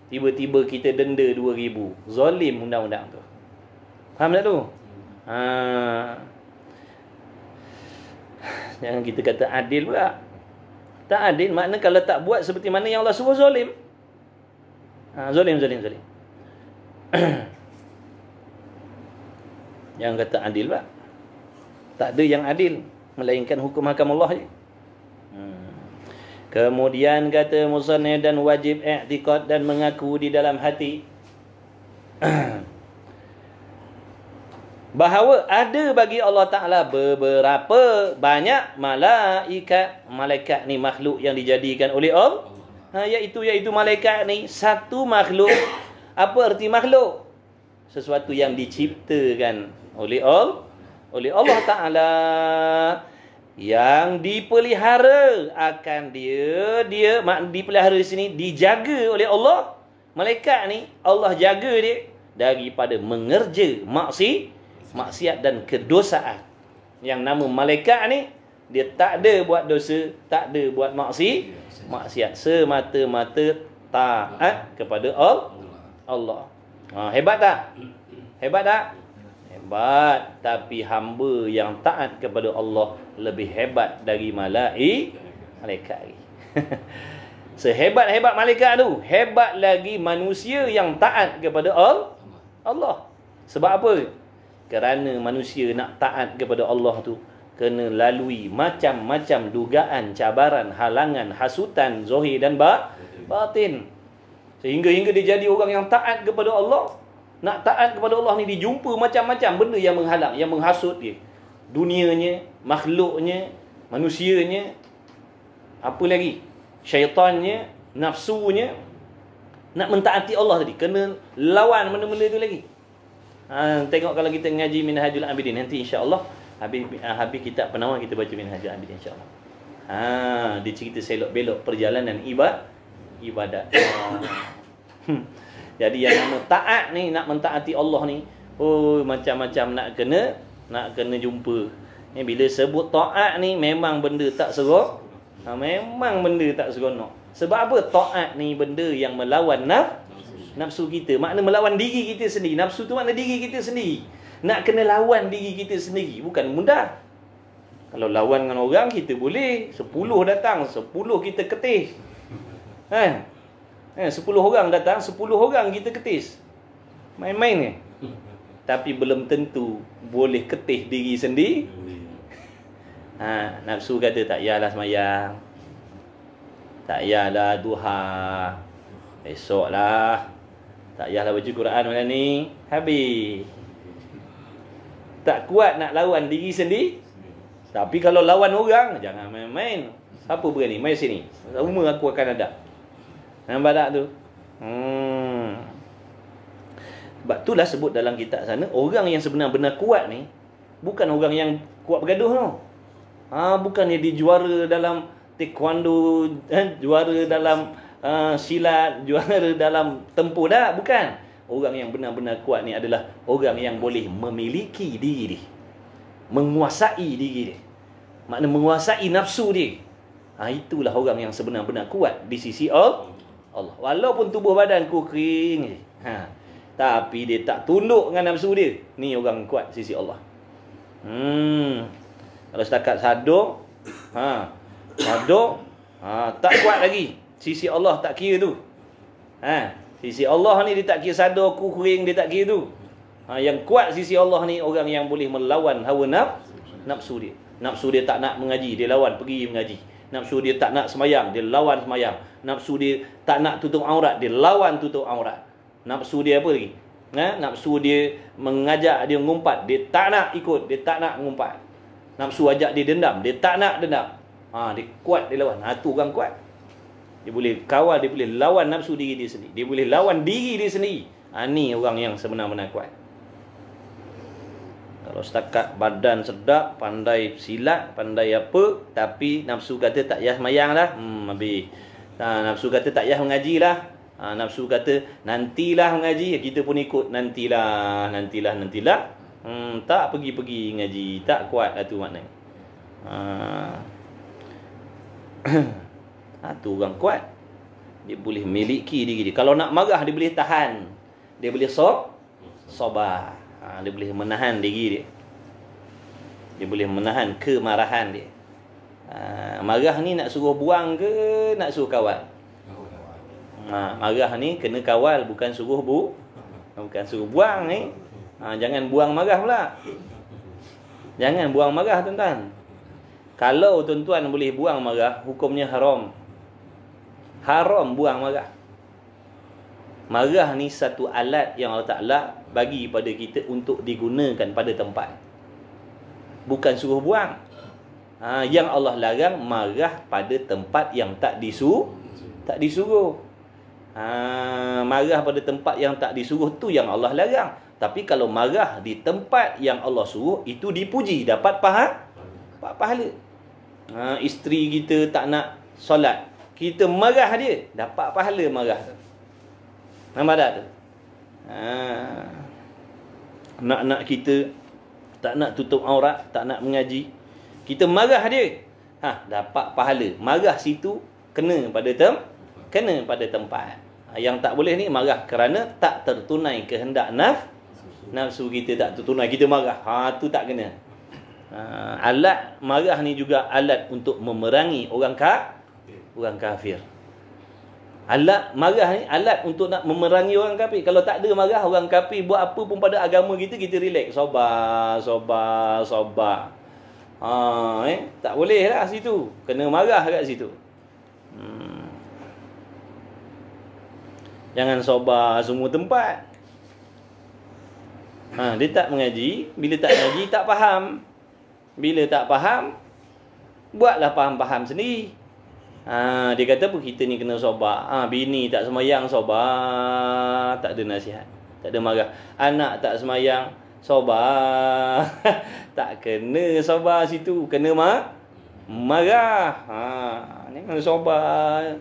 Speaker 1: Tiba-tiba kita denda 2,000. Zalim undang-undang tu. Faham tak tu? Jangan kita kata adil pula. Tak adil, makna kalau tak buat seperti mana yang Allah suruh, zalim. Zalim. Jangan kata adil pula. Tak ada yang adil melainkan hukum hakam Allah je. Kemudian kata musannif, dan wajib i'tiqad dan mengaku di dalam hati bahawa ada bagi Allah Ta'ala beberapa banyak malaikat ni makhluk yang dijadikan oleh Allah. Iaitu malaikat ni satu makhluk. Apa erti makhluk? Sesuatu yang diciptakan oleh Allah Ta'ala, yang dipelihara akan dia dipelihara di sini, dijaga oleh Allah. Malaikat ni Allah jaga dia daripada mengerja maksiat dan kedosaan. Yang nama malaikat ni, dia tak ada buat dosa, tak ada buat maksiat, semata-mata taat kepada Allah. Hebat tak? Hebat. Tapi hamba yang taat kepada Allah lebih hebat dari malaikat lagi. Sehebat-hebat malaikat tu, hebat lagi manusia yang taat kepada Allah. Sebab apa? Kerana manusia nak taat kepada Allah tu kena lalui macam-macam dugaan, cabaran, halangan, hasutan zahir dan batin. Sehingga dia jadi orang yang taat kepada Allah. Nak taat kepada Allah ni dijumpa macam-macam benda yang menghalang, yang menghasut dia. Dunianya, makhluknya, manusianya, apa lagi? Syaitannya, nafsunya. Nak mentaati Allah tadi, kena lawan benda-benda tu lagi. Tengok kalau kita ngaji Minhajul Abidin nanti, insya-Allah habis kitab penawar kita baca Minhajul Abidin, insya-Allah. Dia cerita selok-belok perjalanan ibadat. Jadi yang nama taat ni, nak mentaati Allah ni, macam-macam nak kena jumpa. Bila sebut taat ni memang benda tak serok. Memang benda tak seronok. Sebab apa? Taat ni benda yang melawan nafsu kita. Makna melawan diri kita sendiri. Nafsu tu makna diri kita sendiri. Nak kena lawan diri kita sendiri bukan mudah. Kalau lawan dengan orang kita boleh, 10 datang, 10 kita ketis. 10 orang datang, 10 orang kita ketis. Main-main ni. tapi belum tentu boleh ketih diri sendiri. Nafsu kata tak payahlah semayang, tak payahlah duha, esoklah, tak payahlah baca Quran malam ni, habis. Tak kuat nak lawan diri sendiri. Tapi kalau lawan orang, jangan main-main. Siapa berani? Mai sini. Semua aku akan ada. Nampak tak tu? Sebab itulah sebut dalam kitab sana, orang yang sebenar-benar kuat ni bukan orang yang kuat bergaduh tau. Bukannya dia juara dalam taekwondo, juara dalam silat, juara dalam tempur dah, bukan. Orang yang benar-benar kuat ni adalah orang yang boleh memiliki diri dia, menguasai diri dia, makna menguasai nafsu dia. Itulah orang yang sebenar-benar kuat di sisi Allah. Walaupun tubuh badanku kering je, tapi dia tak tunduk dengan nafsu dia, ni orang kuat sisi Allah. Kalau setakat sadar, tak kuat lagi. Sisi Allah tak kira tu. Sisi Allah ni dia tak kira sadar aku kering, dia tak kira tu. Yang kuat sisi Allah ni orang yang boleh melawan hawa nafsu dia. Nafsu dia tak nak mengaji, dia lawan pergi mengaji. Nafsu dia tak nak semayang, dia lawan semayang. Nafsu dia tak nak tutup aurat, dia lawan tutup aurat. Nafsu dia apa lagi? Nafsu dia mengajak dia ngumpat, dia tak nak ikut, dia tak nak ngumpat. Nafsu ajak dia dendam, dia tak nak dendam. Dia kuat, dia lawan. Tu orang kuat. Dia boleh kawal, dia boleh lawan nafsu diri dia sendiri. Dia boleh lawan diri dia sendiri. Ni orang yang sebenar-benar kuat. Kalau setakat badan sedap, pandai silat, pandai apa, tapi nafsu kata tak payah semayang lah, habis. Nafsu kata tak payah mengaji lah, nafsu kata nantilah mengaji, kita pun ikut nantilah. Tak pergi-pergi ngaji, tak kuat lah tu maknanya. Tu orang kuat. Dia boleh miliki diri dia. Kalau nak marah, dia boleh tahan. Dia boleh sabar. Dia boleh menahan diri dia. Dia boleh menahan kemarahan dia. Marah ni nak suruh buang ke nak suruh kawal? Marah ni kena kawal, bukan suruh bukan suruh buang ni. Jangan buang marah pula. Jangan buang marah tuan-tuan. Kalau tuan-tuan boleh buang marah, hukumnya haram. Haram buang marah. Marah ni satu alat yang Allah Ta'ala bagi pada kita untuk digunakan pada tempat, bukan suruh buang. Yang Allah larang marah pada tempat yang tak disuruh. Marah pada tempat yang tak disuruh tu yang Allah larang. Tapi kalau marah di tempat yang Allah suruh, itu dipuji, dapat pahala. Isteri kita tak nak solat, kita marah dia, dapat pahala marah tu. Nampak tak tu? Nak kita tak nak tutup aurat, tak nak mengaji, kita marah dia, dapat pahala. Marah situ kena pada tempat. Yang tak boleh ni marah kerana tak tertunai kehendak nafsu kita, tak tertunai, kita marah. Tu tak kena. Alat marah ni juga alat untuk memerangi orang kafir. Alat marah ni alat untuk nak memerangi orang kafir. Kalau tak ada marah, orang kafir buat apa pun pada agama kita relax, sabar. Tak boleh lah situ. Kena marah kat situ. Jangan sabar semua tempat. Dia tak mengaji. Bila tak mengaji, tak faham. Bila tak faham, buatlah faham-faham sendiri. Dia kata apa? Kita ni kena sabar. Bini tak semayang, sabar. Tak ada nasihat, tak ada marah. Anak tak semayang, sabar. Tak kena sabar situ, kena marah. Jangan sabar.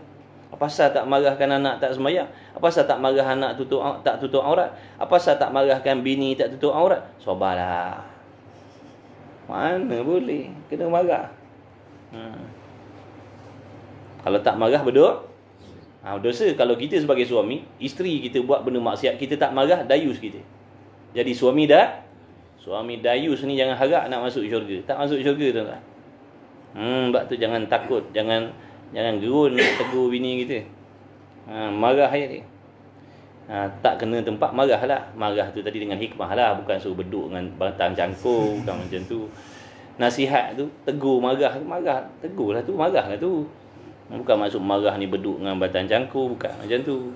Speaker 1: Apa pasal tak marahkan anak tak semayang? Apa pasal tak marah anak tak tutup aurat? Apa pasal tak marahkan bini tak tutup aurat? Sabarlah. Mana boleh, kena marah. Kalau tak marah berdosa. Kalau kita sebagai suami, isteri kita buat benda maksiat, kita tak marah, dayus kita. Jadi suami dayus ni jangan harap nak masuk syurga. Tak masuk syurga, tuan-tuan. Sebab tu jangan takut, jangan gerun nak tegur bini kita. Marah ayat dia. Tak kena tempat marah lah. Marah tu tadi dengan hikmah lah, bukan suruh beduk dengan batang cangkul, bukan macam tu. Nasihat tu tegur, marah tegur lah tu, marah lah tu. Bukan maksud marah ni beduk dengan batang cangkul, bukan macam tu.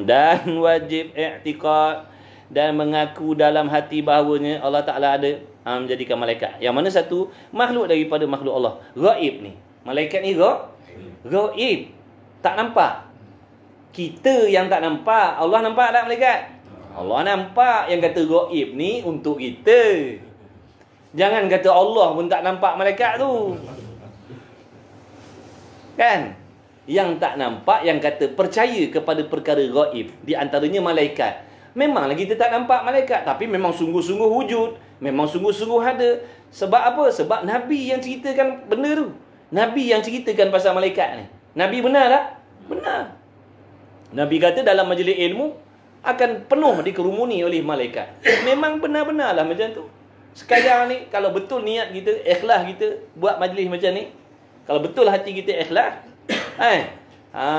Speaker 1: Dan wajib i'tiqad, dan mengaku dalam hati bahawanya Allah Ta'ala ada menjadikan malaikat. Yang mana satu makhluk daripada makhluk Allah, ghaib ni. Malaikat ni ghaib, tak nampak. Kita yang tak nampak, Allah nampak tak malaikat? Allah nampak. Yang kata ghaib ni untuk kita. Jangan kata Allah pun tak nampak malaikat tu. Kan? Yang tak nampak, yang kata percaya kepada perkara ghaib, di antaranya malaikat. Memanglah kita tak nampak malaikat, tapi memang sungguh-sungguh wujud, memang sungguh-sungguh ada. Sebab apa? Sebab Nabi yang ceritakan benda tu. Nabi yang ceritakan pasal malaikat ni. Nabi benar tak? Benar. Nabi kata dalam majlis ilmu akan penuh dikerumuni oleh malaikat. Memang benar-benarlah macam tu. Sekarang ni kalau betul niat kita, ikhlas kita buat majlis macam ni, kalau betul hati kita ikhlas,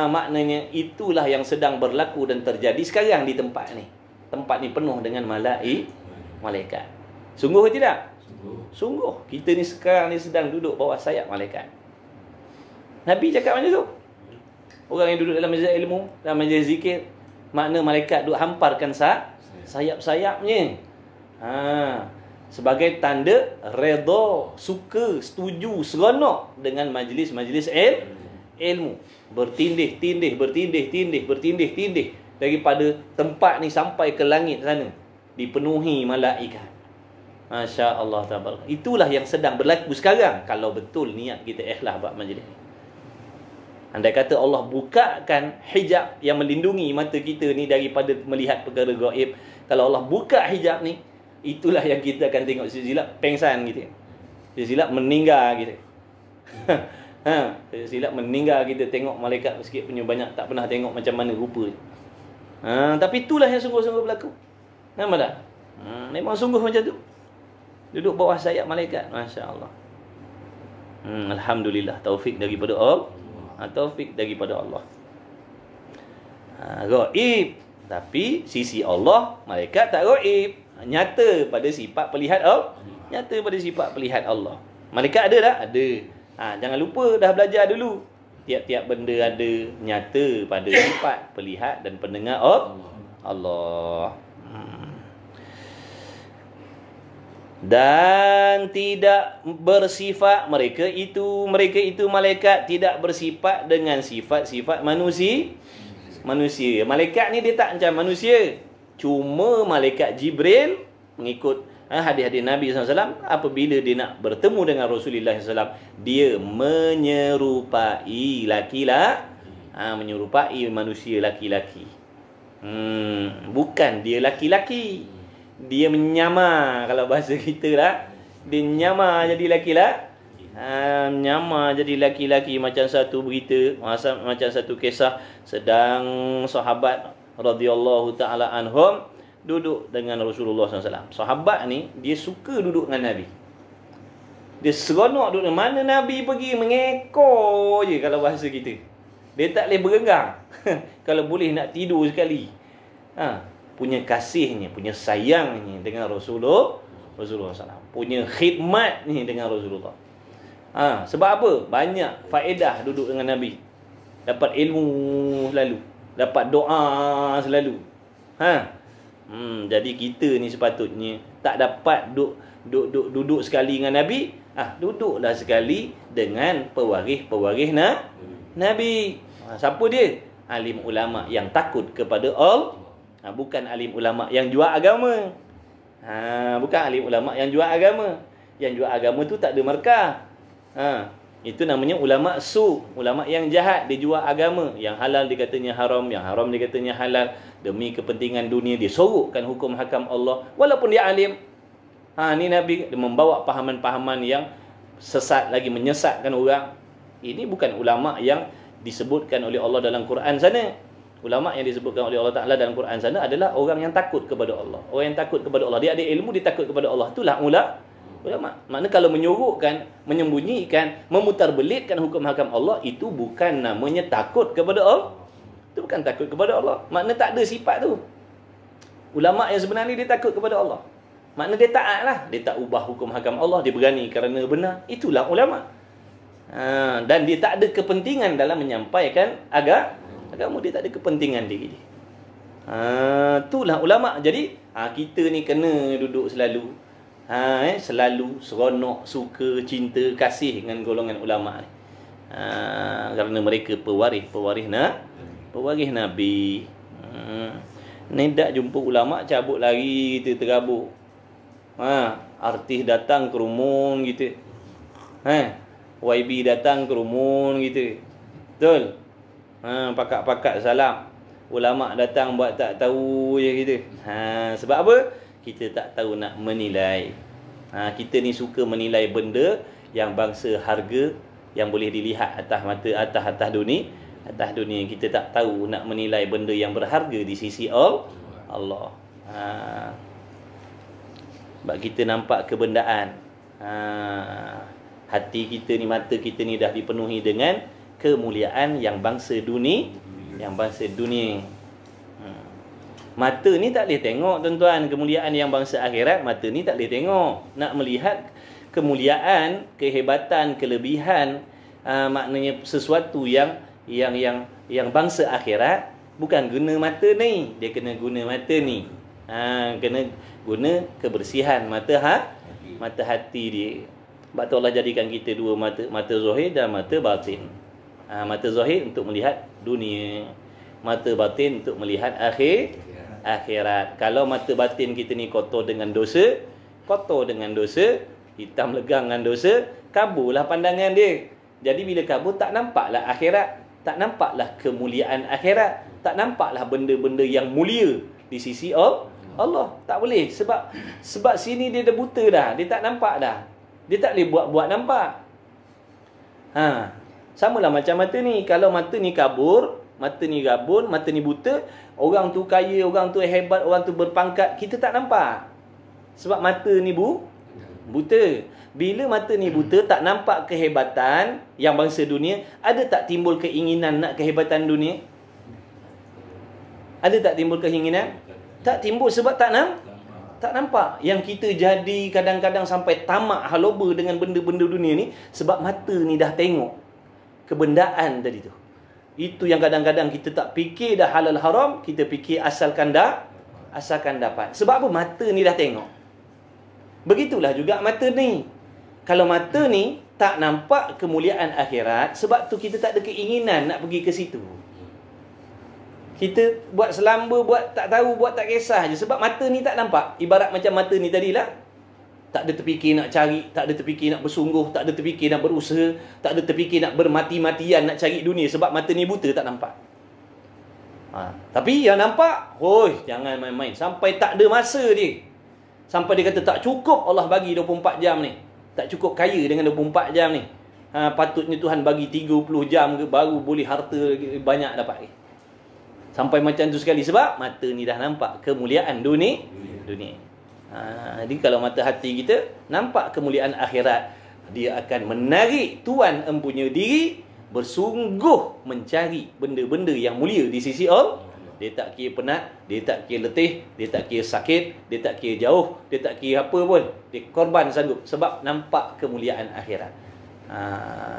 Speaker 1: maknanya itulah yang sedang berlaku dan terjadi sekarang di tempat ni. Tempat ni penuh dengan malaikat. Sungguh ke tidak? Sungguh. Kita ni sekarang ni sedang duduk bawah sayap malaikat. Nabi cakap macam tu. Orang yang duduk dalam majlis ilmu, dalam majlis zikir, makna malaikat duduk hamparkan sayap-sayapnya. Sebagai tanda redha, suka, setuju, seronok dengan majlis-majlis ilmu. Bertindih-tindih daripada tempat ni sampai ke langit sana, dipenuhi malaikat. Masya Allah tabaraka. Itulah yang sedang berlaku sekarang kalau betul niat kita ikhlas buat majlis ni. Andai kata Allah bukakan hijab yang melindungi mata kita ni daripada melihat perkara gaib, kalau Allah buka hijab ni, itulah yang kita akan tengok silap pengsan kita. Silap meninggal kita. Silap meninggal kita tengok malaikat sikit punya banyak, tak pernah tengok macam mana rupa dia. Tapi itulah yang sungguh-sungguh berlaku. Nampak tak? Memang sungguh macam tu. Duduk bawah sayap malaikat. Masya Allah. Alhamdulillah. Taufik daripada Allah. Taufik daripada Allah. Gaib. Tapi sisi Allah, malaikat tak gaib. Nyata pada sifat pelihat Allah. Nyata pada sifat pelihat Allah. Malaikat ada tak? Ada. Jangan lupa dah belajar dulu. Tiap-tiap benda ada nyata pada sifat pelihat dan pendengar Allah. Dan tidak bersifat mereka itu malaikat tidak bersifat dengan sifat-sifat manusia. Malaikat ni dia tak macam manusia. Cuma malaikat Jibril mengikut hadis-hadis Nabi SAW, apabila dia nak bertemu dengan Rasulullah SAW, dia menyerupai menyerupai manusia laki-laki. Bukan dia laki-laki, dia menyamar. Kalau bahasa kita lah, dia nyamar jadi laki-laki. Nyamar jadi laki-laki. Macam satu berita, macam satu kisah, sedang sahabat radhiyallahu ta'ala anhum duduk dengan Rasulullah SAW. Sahabat ni dia suka duduk dengan Nabi. Dia seronok duduk dengan mana Nabi pergi, mengekor je kalau bahasa kita. Dia tak boleh berenggang. Kalau boleh nak tidur sekali. Punya kasihnya, punya sayangnya dengan Rasulullah SAW. Punya khidmatnya dengan Rasulullah. Sebab apa? Banyak faedah duduk dengan Nabi. Dapat ilmu selalu, dapat doa selalu. Jadi kita ni sepatutnya tak dapat duduk sekali dengan Nabi, duduklah sekali dengan pewaris Nabi. Siapa dia? Alim ulama yang takut kepada Allah. Bukan alim ulama yang jual agama. Bukan alim ulama yang jual agama. Yang jual agama tu tak ada markah. Itu namanya ulama su, ulama yang jahat. Dia jual agama. Yang halal dia katanya haram, yang haram dia katanya halal. Demi kepentingan dunia dia sorokkan hukum hakam Allah walaupun dia alim. Ni Nabi dia membawa pahaman-pahaman yang sesat, lagi menyesatkan orang. Ini bukan ulama yang disebutkan oleh Allah dalam Quran sana. Ulama yang disebutkan oleh Allah Ta'ala dalam Quran sana adalah orang yang takut kepada Allah. Orang yang takut kepada Allah, dia ada ilmu, dia takut kepada Allah. Itulah ulama. Makna kalau menyorokkan, menyembunyikan, memutarbelitkan hukum hakam Allah, itu bukan namanya takut kepada Itu bukan takut kepada Allah. Makna tak ada sifat tu. Ulama yang sebenarnya dia takut kepada Allah. Makna dia taat lah. Dia tak ubah hukum hakam Allah. Dia berani kerana benar. Itulah ulama. Dan dia tak ada kepentingan dalam menyampaikan agama. Dia tak ada kepentingan diri dia. Itulah ulama. Jadi kita ni kena duduk selalu selalu seronok, suka, cinta, kasih dengan golongan ulama ni. Kerana mereka pewaris Nabi. Ni tak jumpa ulama cabut lari kita terabuk. Artis datang kerumun gitu. YB datang kerumun gitu. Betul? Pakak-pakak salam. Ulama datang buat tak tahu je gitu. Sebab apa? Kita tak tahu nak menilai. Kita ni suka menilai benda yang bangsa harga, yang boleh dilihat atas mata, atas dunia. Atas dunia kita tak tahu nak menilai benda yang berharga di sisi Allah. Sebab kita nampak kebendaan. Hati kita ni, mata kita ni dah dipenuhi dengan kemuliaan yang bangsa dunia. Mata ni tak boleh tengok tuan-tuan kemuliaan yang bangsa akhirat. Mata ni tak boleh tengok. Nak melihat kemuliaan, kehebatan, kelebihan, maknanya sesuatu yang bangsa akhirat, bukan guna mata ni. Dia kena guna mata ni. Kena guna kebersihan mata hati dia. Sebab tu Allah jadikan kita dua mata zahir dan mata batin. Mata zahir untuk melihat dunia, mata batin untuk melihat akhirat. Kalau mata batin kita ni kotor dengan dosa, hitam legang dengan dosa, kaburlah pandangan dia. Jadi bila kabur, tak nampaklah akhirat, tak nampaklah kemuliaan akhirat, tak nampaklah benda-benda yang mulia di sisi Allah. Tak boleh. Sebab sini dia dah buta dah, dia tak nampak dah. Dia tak boleh buat nampak. Samalah macam mata ni. Kalau mata ni kabur, mata ni gabun, mata ni buta, orang tu kaya, orang tu hebat, orang tu berpangkat, kita tak nampak. Sebab mata ni buta. Bila mata ni buta, tak nampak kehebatan yang bangsa dunia, ada tak timbul keinginan nak kehebatan dunia? Ada tak timbul keinginan? Tak timbul sebab tak nampak. Yang kita jadi kadang-kadang sampai tamak haloba dengan benda-benda dunia ni, sebab mata ni dah tengok kebendaan tadi tu. Itu yang kadang-kadang kita tak fikir dah halal haram, kita fikir asalkan dapat. Sebab apa? Mata ni dah tengok. Begitulah juga mata ni. Kalau mata ni tak nampak kemuliaan akhirat, sebab tu kita tak ada keinginan nak pergi ke situ. Kita buat selamba, buat tak tahu, buat tak kisah je. Sebab mata ni tak nampak. Ibarat macam mata ni tadilah. Tak ada terfikir nak cari, tak ada terfikir nak bersungguh, tak ada terfikir nak berusaha, tak ada terfikir nak bermati-matian nak cari dunia. Sebab mata ni buta, tak nampak. Tapi yang nampak, jangan main-main. Sampai tak ada masa dia. Sampai dia kata tak cukup Allah bagi 24 jam ni. Tak cukup kaya dengan 24 jam ni. Patutnya Tuhan bagi 30 jam ke, baru boleh harta banyak dapat. Sampai macam tu sekali. Sebab mata ni dah nampak kemuliaan dunia. Jadi kalau mata hati kita nampak kemuliaan akhirat, dia akan menarik tuan empunya diri bersungguh mencari benda-benda yang mulia di sisi Allah. Dia tak kira penat, dia tak kira letih, dia tak kira sakit, dia tak kira jauh, dia tak kira apa pun. Dia korban sanggup sebab nampak kemuliaan akhirat.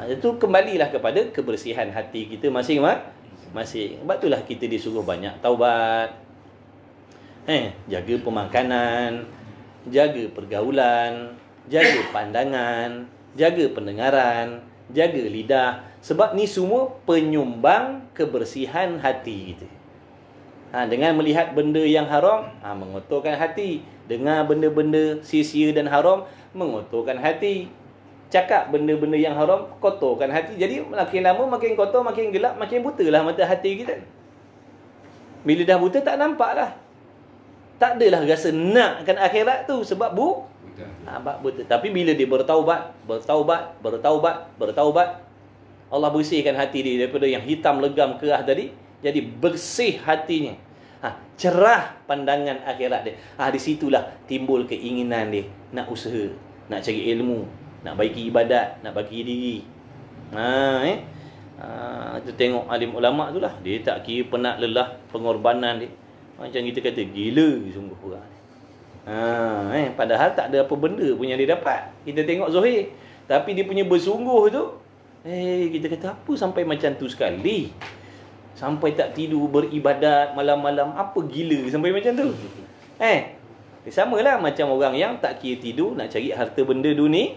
Speaker 1: Itu kembalilah kepada kebersihan hati kita masing-masing. Sebab itulah kita disuruh banyak taubat. Jaga pemakanan, jaga pergaulan, jaga pandangan, jaga pendengaran, jaga lidah. Sebab ni semua penyumbang kebersihan hati kita. Dengan melihat benda yang haram, mengotorkan hati. Dengar benda-benda sia-sia dan haram, mengotorkan hati. Cakap benda-benda yang haram, kotorkan hati. Jadi makin lama, makin kotor, makin gelap, makin buta lah mata hati kita. Bila dah buta, tak nampak lah. Tak adalah rasa nakkan akhirat tu. Sebab buta. Tapi bila dia bertaubat, Allah bersihkan hati dia daripada yang hitam legam kerah tadi. Jadi bersih hatinya. Cerah pandangan akhirat dia. Di situlah timbul keinginan dia nak usaha, nak cari ilmu, nak baiki ibadat, nak bagi diri. Kita tengok alim ulama tu lah, dia tak kira penat lelah pengorbanan dia. Macam kita kata gila sungguh orang. Padahal tak ada apa benda pun yang dia dapat. Kita tengok Zuhair, tapi dia punya bersungguh tu, kita kata apa sampai macam tu sekali, sampai tak tidur beribadat malam-malam, apa gila sampai macam tu. Samalah macam orang yang tak kira tidur nak cari harta benda dunia.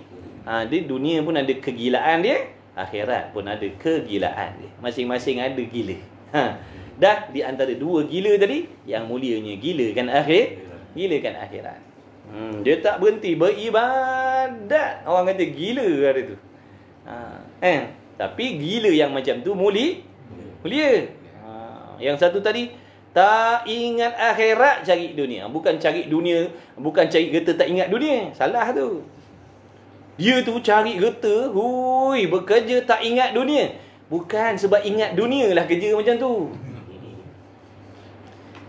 Speaker 1: Dia dunia pun ada kegilaan dia, akhirat pun ada kegilaan dia. Masing-masing ada gila. Dah di antara dua gila tadi, yang mulianya gila kan akhirat. Dia tak berhenti beribadat. Orang kata gila ada tu. Tapi gila yang macam tu mulia. Yang satu tadi tak ingat akhirat, cari dunia. Bukan cari dunia, bukan cari gerta tak ingat dunia. Salah tu. Dia tu cari gerta, bekerja tak ingat dunia. Bukan sebab ingat dunia lah kerja macam tu.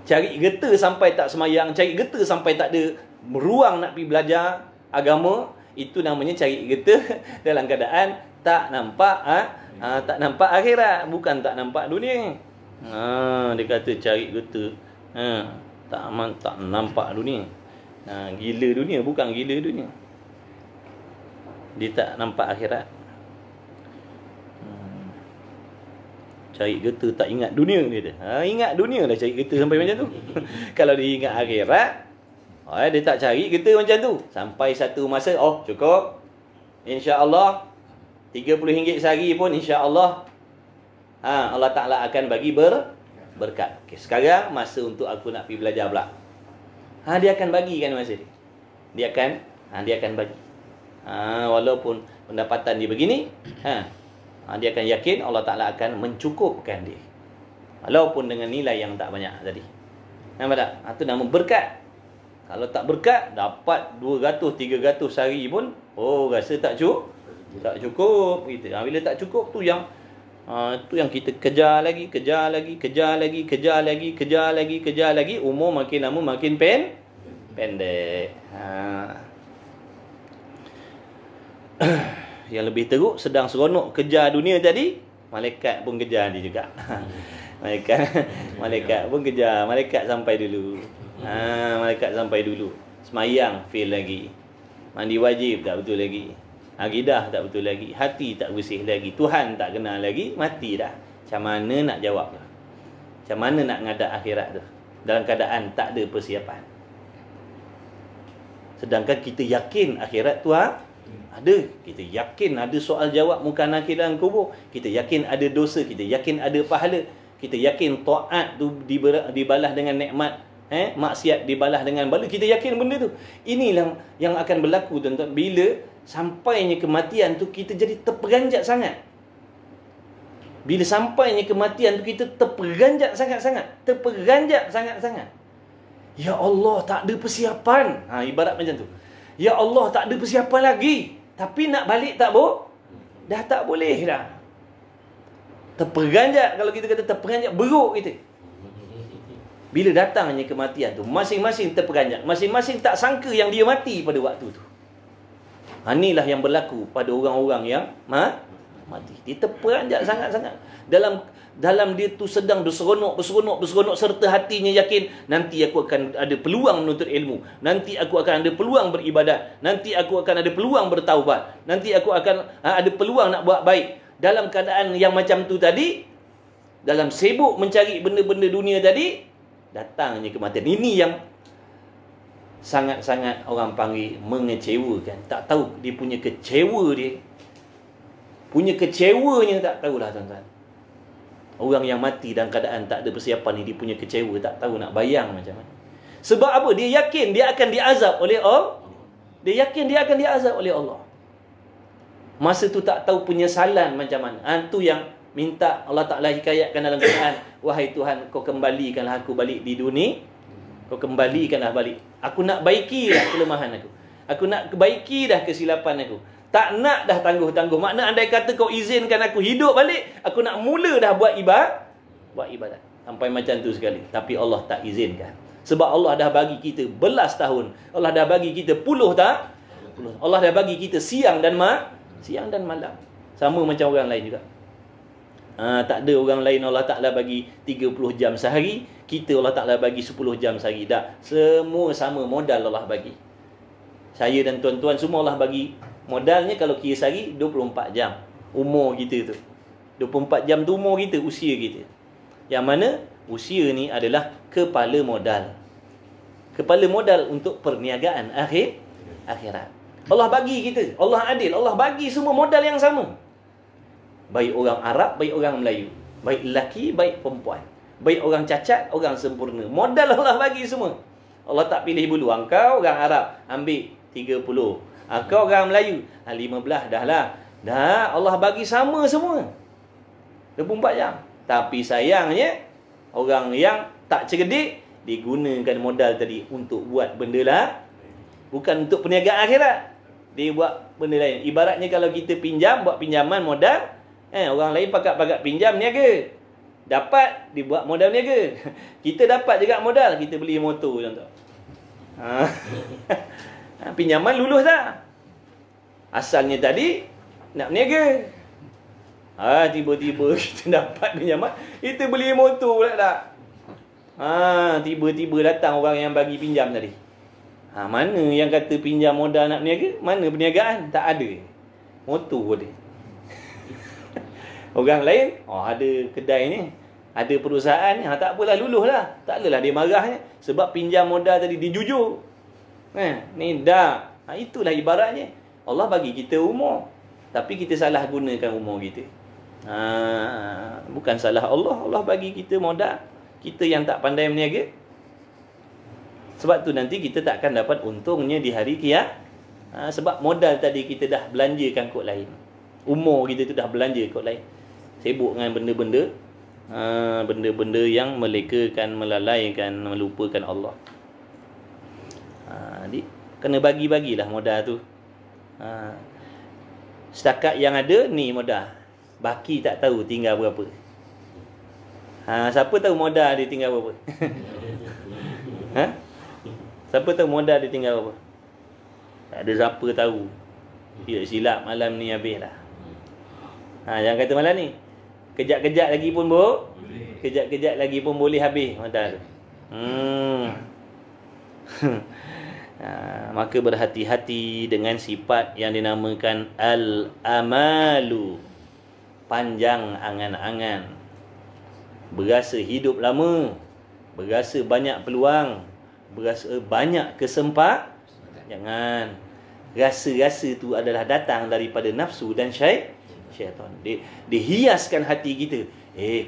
Speaker 1: Cari gerta sampai tak semayang, cari gerta sampai tak ada ruang nak pergi belajar agama, itu namanya cari gerta dalam keadaan tak nampak tak nampak akhirat, bukan tak nampak dunia. Dia kata cari gerta, tak nampak dunia. Gila dunia, bukan gila dunia. Dia tak nampak akhirat. Cari gerta tak ingat dunia, dia kata. Ingat dunia dah cari gerta sampai macam tu. Kalau dia ingat akhirat, dia tak cari gerta macam tu. Sampai satu masa, cukup. InsyaAllah RM30 sehari pun insyaAllah Allah Ta'ala akan bagi berkat. Sekarang masa untuk aku nak pergi belajar pula. Dia akan bagi kan masa dia. Dia akan bagi. Walaupun pendapatan dia begini, dia akan yakin Allah Ta'ala akan mencukupkan dia. Walaupun dengan nilai yang tak banyak tadi. Nampak tak? Itu nama berkat. Kalau tak berkat, dapat 200-300 sehari pun, rasa tak cukup. Gitu. Bila tak cukup tu yang kita kejar lagi. Umur makin lama makin pendek. Yang lebih teruk, sedang seronok kejar dunia tadi, malaikat pun kejar dia juga. Malaikat pun kejar. Malaikat sampai dulu. Semayang fail lagi. Mandi wajib tak betul lagi. Akidah tak betul lagi. Hati tak bersih lagi. Tuhan tak kenal lagi. Mati dah. Macam mana nak jawab tu? Macam mana nak ngadap akhirat tu? Dalam keadaan tak ada persiapan. Sedangkan kita yakin akhirat tu ada. Kita yakin ada soal jawab muka nakir dalam kubur. Kita yakin ada dosa. Kita yakin ada pahala. Kita yakin taat tu dibalas dengan nikmat. Maksiat dibalas dengan bala. Kita yakin benda tu. Inilah yang akan berlaku tuan-tuan. Bila sampainya kematian tu, kita jadi terperanjat sangat. Bila sampainya kematian tu, kita terperanjat sangat-sangat. Ya Allah, tak ada persiapan. Ibarat macam tu. Ya Allah, tak ada persiapan lagi. Tapi nak balik tak dah tak boleh dah. Terperanjat. Kalau kita kata terperanjat, beruk kita. Bila datangnya kematian tu, masing-masing terperanjat. Masing-masing tak sangka yang dia mati pada waktu tu. Inilah yang berlaku pada orang-orang yang mati. Dia terperanjat sangat-sangat. Dalam dia tu sedang berseronok serta hatinya yakin nanti aku akan ada peluang menuntut ilmu, nanti aku akan ada peluang beribadat, nanti aku akan ada peluang bertaubat, nanti aku akan ada peluang nak buat baik. Dalam keadaan yang macam tu tadi, dalam sibuk mencari benda-benda dunia tadi, datangnya kematian. Ini yang sangat-sangat orang panggil mengecewakan. Tak tahu dia punya kecewa dia. Punya kecewanya tak tahulah tuan-tuan. Orang yang mati dalam keadaan tak ada persiapan ni, dia punya kecewa tak tahu nak bayang macam mana. Sebab apa? Dia yakin dia akan diazab oleh Allah. Dia yakin dia akan diazab oleh Allah. Masa tu tak tahu penyesalan macam mana. Itu yang minta Allah Ta'ala hikayatkan dalam Quran. Wahai Tuhan, kau kembalikanlah aku balik di dunia. Kau kembalikanlah balik. Aku nak baiki dah kelemahan aku. Aku nak baiki dah kesilapan aku. Tak nak dah tangguh-tangguh. Makna andai kata kau izinkan aku hidup balik, aku nak mula dah buat ibadat. Sampai macam tu sekali. Tapi Allah tak izinkan. Sebab Allah dah bagi kita belas tahun. Allah dah bagi kita puluh tahun. Allah dah bagi kita siang dan malam. Sama macam orang lain juga. Tak ada orang lain Allah Ta'ala bagi 30 jam sehari, kita Allah Ta'ala bagi 10 jam sehari. Tak. Semua sama modal Allah bagi. Saya dan tuan-tuan semua Allah bagi modalnya kalau kira sehari 24 jam. Umur kita tu. 24 jam tu umur kita, usia kita. Yang mana usia ni adalah kepala modal. Kepala modal untuk perniagaan akhirat. Allah bagi kita. Allah adil. Allah bagi semua modal yang sama. Baik orang Arab, baik orang Melayu. Baik lelaki, baik perempuan. Baik orang cacat, orang sempurna. Modal Allah bagi semua. Allah tak pilih bulu. Engkau orang Arab, ambil 30. Engkau orang Melayu, 15 dah lah. Dah, Allah bagi sama semua. 24 jam. Tapi sayangnya, orang yang tak cerdik, digunakan modal tadi untuk buat benda lah. Bukan untuk perniagaan akhirat. Dia buat benda lain. Ibaratnya kalau kita pinjam, buat pinjaman modal, orang lain pakat-pakat pinjam niaga. Dapat, dibuat modal niaga. Kita dapat juga modal, kita beli motor contoh. Pinjaman lulus tak? Asalnya tadi nak niaga. Tiba-tiba kita dapat pinjaman, kita beli motor pula tak? Tiba-tiba datang orang yang bagi pinjam tadi. Mana yang kata pinjam modal nak niaga? Mana perniagaan? Tak ada. Motor dia. Orang lain, ada kedai ni, ada perusahaan ni, tak apalah, luluh lah. Tak adalah dia marahnya. Sebab pinjam modal tadi, dia jujur. Ni dah. Itulah ibaratnya. Allah bagi kita umur, tapi kita salah gunakan umur kita. Bukan salah Allah. Allah bagi kita modal. Kita yang tak pandai berniaga. Sebab tu nanti kita tak akan dapat untungnya di hari kiamat. Sebab modal tadi kita dah belanjakan kot lain. Umur kita tu dah belanja kot lain. Sibuk dengan benda-benda benda-benda yang melekakan, melalaikan, melupakan Allah. Jadi kena bagi-bagilah modal tu. Setakat yang ada ni modal. Baki tak tahu tinggal berapa. Siapa tahu modal dia tinggal berapa? Siapa tahu modal dia tinggal berapa? Tak ada siapa tahu. Dia silap malam ni habis lah. Jangan kata malam ni. Kejap-kejap lagi pun kejap-kejap lagi pun boleh habis modal tu. Maka berhati-hati dengan sifat yang dinamakan al-amalu. Panjang angan-angan. Berasa hidup lama. Berasa banyak peluang. Berasa banyak kesempat. Jangan. Rasa-rasa tu adalah datang daripada nafsu dan syaitan. Dihiaskan hati kita.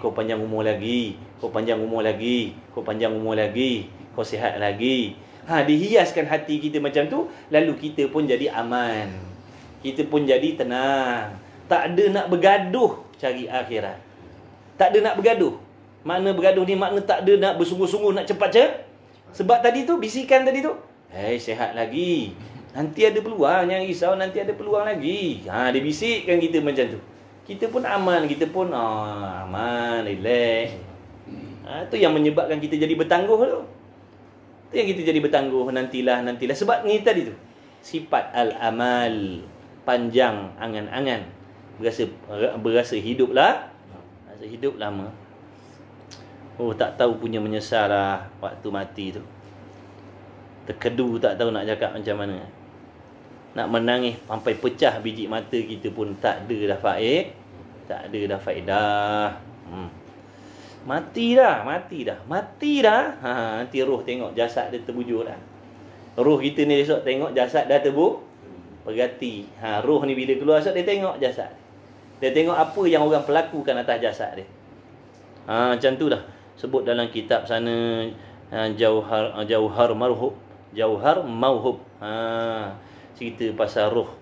Speaker 1: Kau panjang umur lagi. Kau panjang umur lagi. Kau panjang umur lagi. Kau sihat lagi. Dihiaskan hati kita macam tu. Lalu kita pun jadi aman. Kita pun jadi tenang. Tak ada nak bergaduh cari akhirat. Tak ada nak bergaduh. Makna bergaduh ni makna tak ada nak bersungguh-sungguh nak cepat. Sebab tadi tu, bisikan tadi tu, sihat lagi. Nanti ada peluang, jangan risau, nanti ada peluang lagi. Dia bisikkan kita macam tu. Kita pun aman, kita pun aman, relax. Tu yang menyebabkan kita jadi bertangguh tu. Tu yang kita jadi bertangguh, nantilah. Sebab ni tadi tu, sifat al-amal, panjang angan-angan. Berasa hidup lah. Berasa hidup lama. Tak tahu punya menyesal lah waktu mati tu. Terkedu tak tahu nak cakap macam mana. Nak menangis sampai pecah biji mata kita pun tak ada dah faedah. Tak ada dah faedah. Mati dah. Nanti roh tengok jasad dia terbujur dah. Roh kita ni esok tengok jasad dah berganti. Roh ni bila keluar esok dia tengok jasad. Dia tengok apa yang orang pelakukan atas jasad dia. Macam tu dah. Sebut dalam kitab sana Jauhar Mauhub. Cerita pasal roh.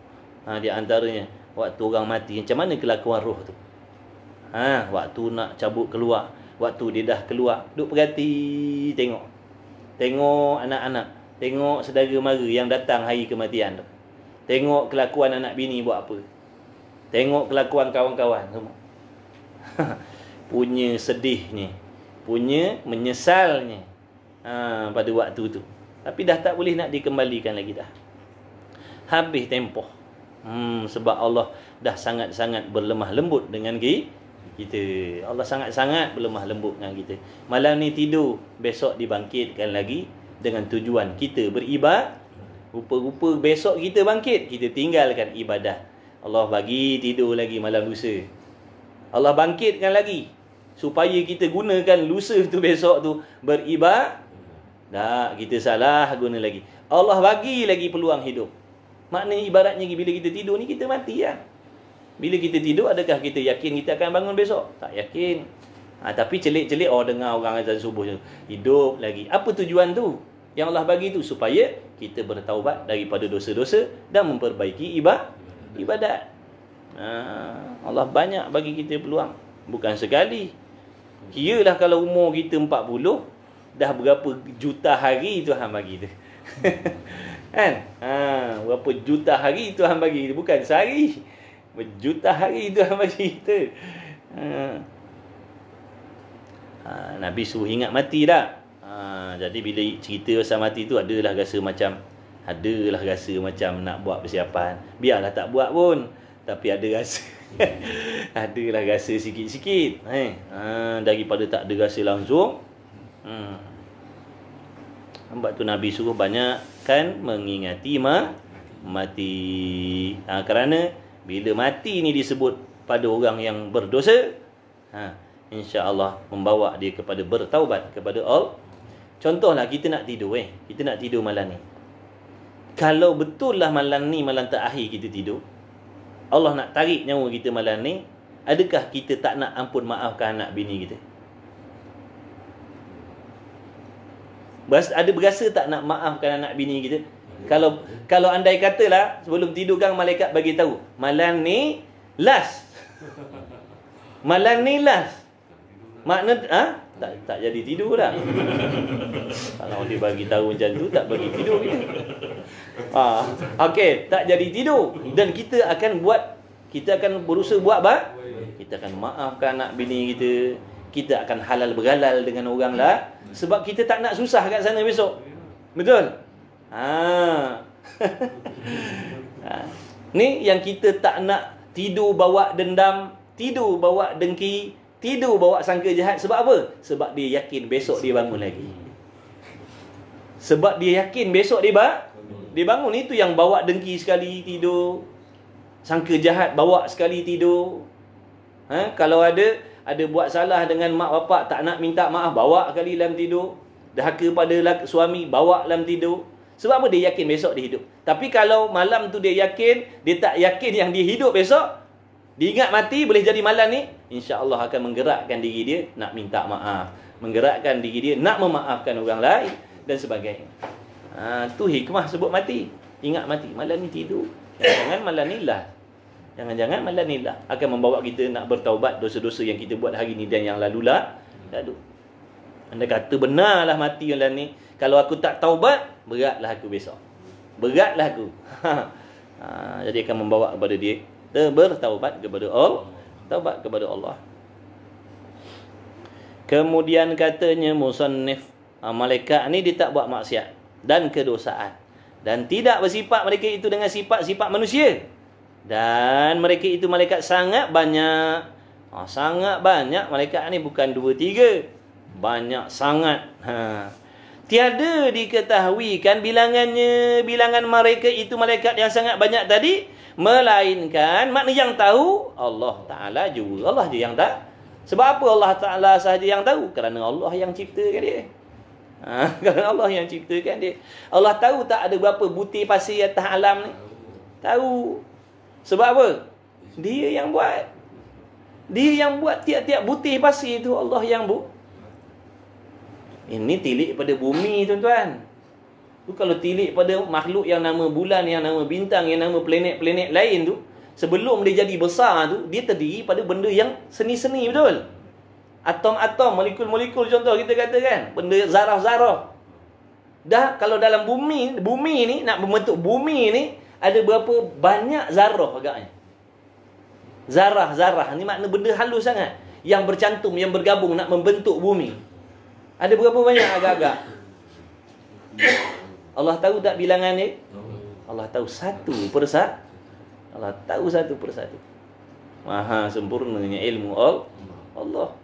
Speaker 1: Di antaranya waktu orang mati, macam mana kelakuan roh tu. Waktu nak cabut keluar, waktu dia dah keluar, duk perhati, tengok anak-anak, tengok saudara mara yang datang hari kematian tu. Tengok kelakuan anak bini buat apa. Tengok kelakuan kawan-kawan semua. Punya sedihnya, punya menyesalnya pada waktu tu. Tapi dah tak boleh nak dikembalikan lagi dah. Habis tempoh. Sebab Allah dah sangat-sangat berlemah lembut dengan kita. Allah sangat-sangat berlemah lembut dengan kita. Malam ni tidur, besok dibangkitkan lagi dengan tujuan kita beribadah. Rupa-rupa besok kita bangkit, kita tinggalkan ibadah. Allah bagi tidur lagi malam lusa. Allah bangkitkan lagi supaya kita gunakan lusa tu besok tu beribadah. Tak, kita salah guna lagi. Allah bagi lagi peluang hidup. Maknanya ibaratnya bila kita tidur ni kita mati lah. Bila kita tidur, adakah kita yakin kita akan bangun besok? Tak yakin. Tapi celik-celik dengar orang azan subuh hidup lagi. Apa tujuan tu? Yang Allah bagi tu supaya kita bertaubat daripada dosa-dosa dan memperbaiki ibadat. Allah banyak bagi kita peluang. Bukan sekali. Kiralah kalau umur kita 40, dah berapa juta hari Tuhan bagi tu. Kan? Berapa juta hari Tuhan bagi tu. Bukan sehari. Berjuta hari Tuhan bagi kita. Nabi suruh ingat mati tak? Jadi bila cerita pasal mati tu adalah rasa macam nak buat persiapan. Biarlah tak buat pun, tapi ada rasa adalah rasa sikit-sikit. Daripada tak ada rasa langsung. Sebab tu Nabi suruh banyakkan mengingati mati. Kerana bila mati ni disebut pada orang yang berdosa, insya-Allah membawa dia kepada bertaubat kepada Allah. Contohlah kita nak tidur kita nak tidur malam ni. Kalau betul lah malam ni malam terakhir kita tidur, Allah nak tarik nyawa kita malam ni, adakah kita tak nak ampun maafkan anak bini kita? Berasa tak nak maafkan anak bini kita? Kalau andai katalah sebelum tidur kan malaikat bagi tahu, malam ni last. Malam ni last. Makna tak jadi tidur dah. Kalau dia bagi tahu macam tu, tak bagi tidur kita. Okey, tak jadi tidur dan kita akan berusaha buat kita akan maafkan anak bini kita. Kita akan halal berhalal dengan orang lah, sebab kita tak nak susah kat sana besok. Betul? Ni yang kita tak nak tidur bawa dendam, tidur bawa dengki, tidur bawa sangka jahat. Sebab apa? Sebab dia yakin besok dia bangun lagi. Sebab dia yakin besok dia bangun. Itu yang bawa dengki sekali tidur, sangka jahat bawa sekali tidur. Kalau ada buat salah dengan mak bapak, tak nak minta maaf, bawa kali dalam tidur. Dahaka pada suami, bawa dalam tidur. Sebab apa? Dia yakin besok dia hidup. Tapi kalau malam tu dia yakin, dia tak yakin yang dia hidup besok, dia ingat mati, boleh jadi malam ni, insya-Allah akan menggerakkan diri dia nak minta maaf, menggerakkan diri dia nak memaafkan orang lain dan sebagainya. Tu hikmah sebut mati. Ingat mati, malam ni tidur. Jangan malam ni lah. Jangan-jangan malam ni lah akan membawa kita nak bertaubat dosa-dosa yang kita buat hari ni dan yang lalu. Anda kata benarlah mati malam ni. Kalau aku tak taubat, beratlah aku besok. Beratlah aku. Jadi akan membawa kepada dia bertaubat kepada Allah. Taubat kepada Allah. Kemudian katanya musannif, malaikat ni dia tak buat maksiat dan kedosaan, dan tidak bersifat mereka itu dengan sifat-sifat manusia. Dan mereka itu malaikat sangat banyak. Sangat banyak malaikat ni, bukan 2 3. Banyak sangat. Tiada diketahui kan bilangan mereka itu malaikat yang sangat banyak tadi, melainkan makna yang tahu Allah Ta'ala juga. Allah je yang tahu. Sebab apa Allah Ta'ala sahaja yang tahu? Kerana Allah yang ciptakan dia. Kerana Allah yang ciptakan dia. Allah tahu tak ada berapa butir pasir atas alam ni? Tahu. Sebab apa? Dia yang buat. Dia yang buat tiap-tiap butir pasir tu, Allah yang buat. Ini tilik pada bumi, tuan-tuan. Tu kalau tilik pada makhluk yang nama bulan, yang nama bintang, yang nama planet-planet lain tu, sebelum dia jadi besar tu, dia terdiri pada benda yang seni-seni, betul? Atom-atom, molekul-molekul contoh kita katakan, benda zarah-zarah. Dah kalau dalam bumi ni, nak membentuk bumi ni, ada berapa banyak zarah agaknya. Zarah-zarah ni makna benda halus sangat, yang bercantum, yang bergabung nak membentuk bumi. Ada berapa banyak agak-agak? Allah tahu tak bilangan ni? Allah tahu satu persatu. Allah tahu satu persatu. Maha sempurnanya ilmu Allah.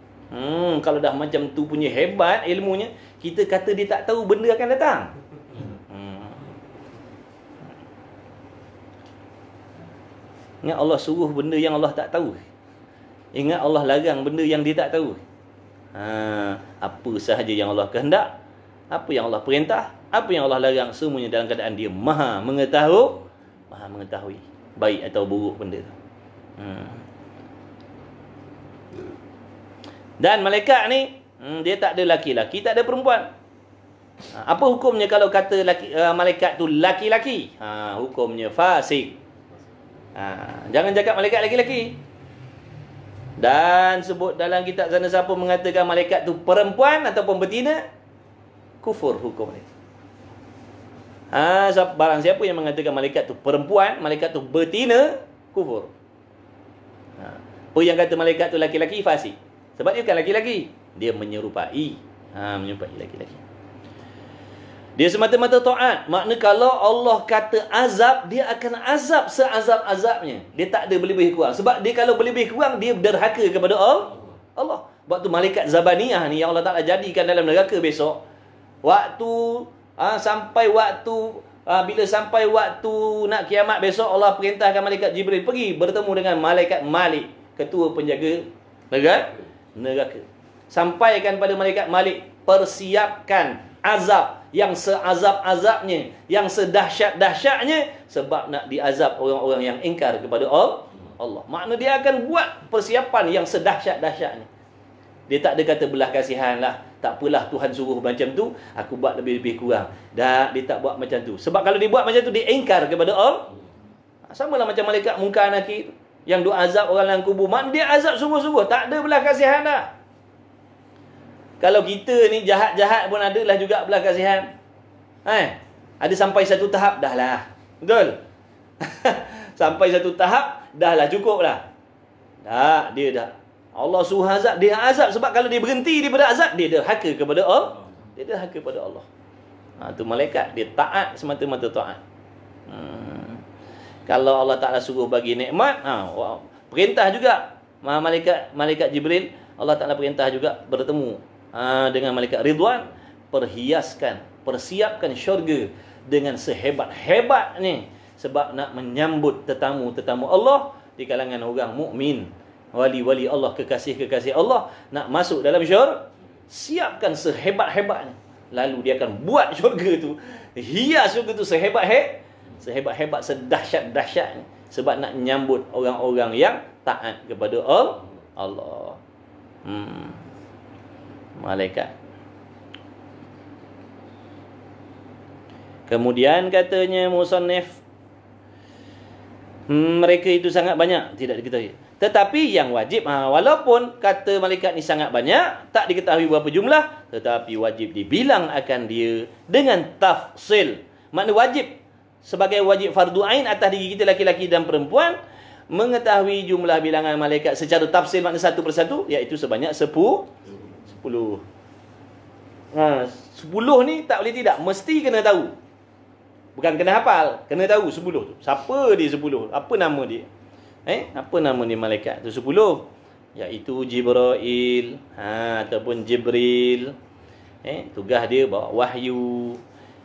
Speaker 1: Kalau dah macam tu punya hebat ilmunya, kita kata dia tak tahu benda akan datang. Ingat Allah suruh benda yang Allah tak tahu. Ingat Allah larang benda yang dia tak tahu. Apa sahaja yang Allah kehendak, apa yang Allah perintah, apa yang Allah larang, semuanya dalam keadaan dia maha mengetahui baik atau buruk benda tu. Dan malaikat ni dia tak ada laki-laki, tak ada perempuan. Apa hukumnya kalau kata malaikat tu laki-laki? Hukumnya fasik. Jangan cakap malaikat laki-laki. Dan sebut dalam kitab sana siapa mengatakan malaikat tu perempuan ataupun betina, kufur hukum dia. Barang siapa yang mengatakan malaikat tu perempuan, malaikat tu betina, kufur. Apa yang kata malaikat tu laki-laki, fasik. Sebab dia bukan laki-laki, dia menyerupai laki-laki. Dia semata-mata taat. Makna kalau Allah kata azab, dia akan azab seazab-azabnya. Dia tak ada berlebih kurang. Sebab dia kalau berlebih kurang, dia derhaka kepada Allah. Waktu malaikat Zabaniyah ni yang Allah Ta'ala jadikan dalam neraka besok, sampai waktu bila sampai waktu nak kiamat besok, Allah perintahkan malaikat Jibril pergi bertemu dengan malaikat Malik, ketua penjaga neraka. Sampaikan pada malaikat Malik, persiapkan azab yang seazab-azabnya, yang sedahsyat-dahsyatnya, sebab nak diazab orang-orang yang ingkar kepada Allah. Makna dia akan buat persiapan yang sedahsyat-dahsyatnya. Dia tak ada kata belah kasihan lah, tak apalah Tuhan suruh macam tu, aku buat lebih-lebih kurang. Dia tak buat macam tu. Sebab kalau dia buat macam tu, dia ingkar kepada Allah. Samalah macam malaikat Munkar Nakir yang duk azab orang dalam kubur. Makna dia azab sungguh-sungguh, tak ada belah kasihan dah. Kalau kita ni jahat-jahat pun adalah juga belah kasihan. Ada sampai satu tahap dah lah. Betul? Sampai satu tahap dah lah, cukup lah. Tak, dia dah. Allah suruh azab, dia azab. Sebab kalau dia berhenti daripada azab, dia derhaka kepada Allah. Dia derhaka kepada Allah. Tu malaikat, dia taat, semata-mata taat. Kalau Allah Ta'ala suruh bagi nikmat, perintah juga. Malaikat Jibril, Allah Ta'ala perintah juga bertemu dengan malaikat Ridwan, persiapkan syurga dengan sehebat-hebat ni, sebab nak menyambut tetamu-tetamu Allah di kalangan orang mukmin, wali-wali Allah, kekasih-kekasih Allah nak masuk dalam syurga. Siapkan sehebat-hebatnya, lalu dia akan buat syurga tu, hias syurga tu sehebat-hebat, sedahsyat-dahsyatnya, sebab nak menyambut orang-orang yang taat kepada Allah. Malaikat. Kemudian katanya musannif, mereka itu sangat banyak, tidak diketahui. Tetapi yang wajib, walaupun kata malaikat ni sangat banyak, tak diketahui berapa jumlah, tetapi wajib dibilang akan dia dengan tafsil. Makna wajib, sebagai wajib fardu ain atas diri kita laki-laki dan perempuan, mengetahui jumlah bilangan malaikat secara tafsil, makna satu persatu, iaitu sebanyak 10. 10 ni tak boleh tidak, mesti kena tahu. Bukan kena hafal, kena tahu 10 tu. Siapa dia 10? Apa nama dia? Apa nama dia malaikat tu 10? Iaitu Jibril, ataupun Jibril. Tugas dia bawa wahyu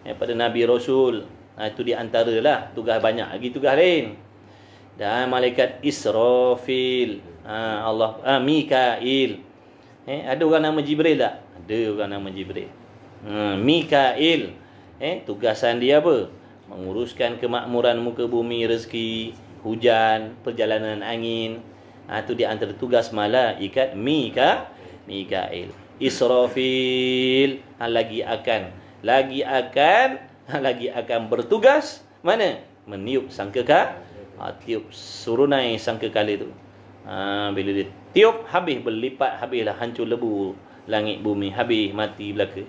Speaker 1: pada Nabi Rasul. Itu di antaralah tugas, banyak lagi tugas lain. Dan malaikat Israfil, Mikail. Ada orang nama Jibril tak? Ada orang nama Jibril. Mikail, tugasan dia apa? Menguruskan kemakmuran muka bumi, rezeki, hujan, perjalanan angin. Itu di antara tugas malaikat Mikail. Israfil lagi akan bertugas mana? Meniup sangkakala. Tiup surunai sangkakala tu. Bila dia tiup, habis berlipat, habislah hancur lebu langit bumi, habis mati belaka.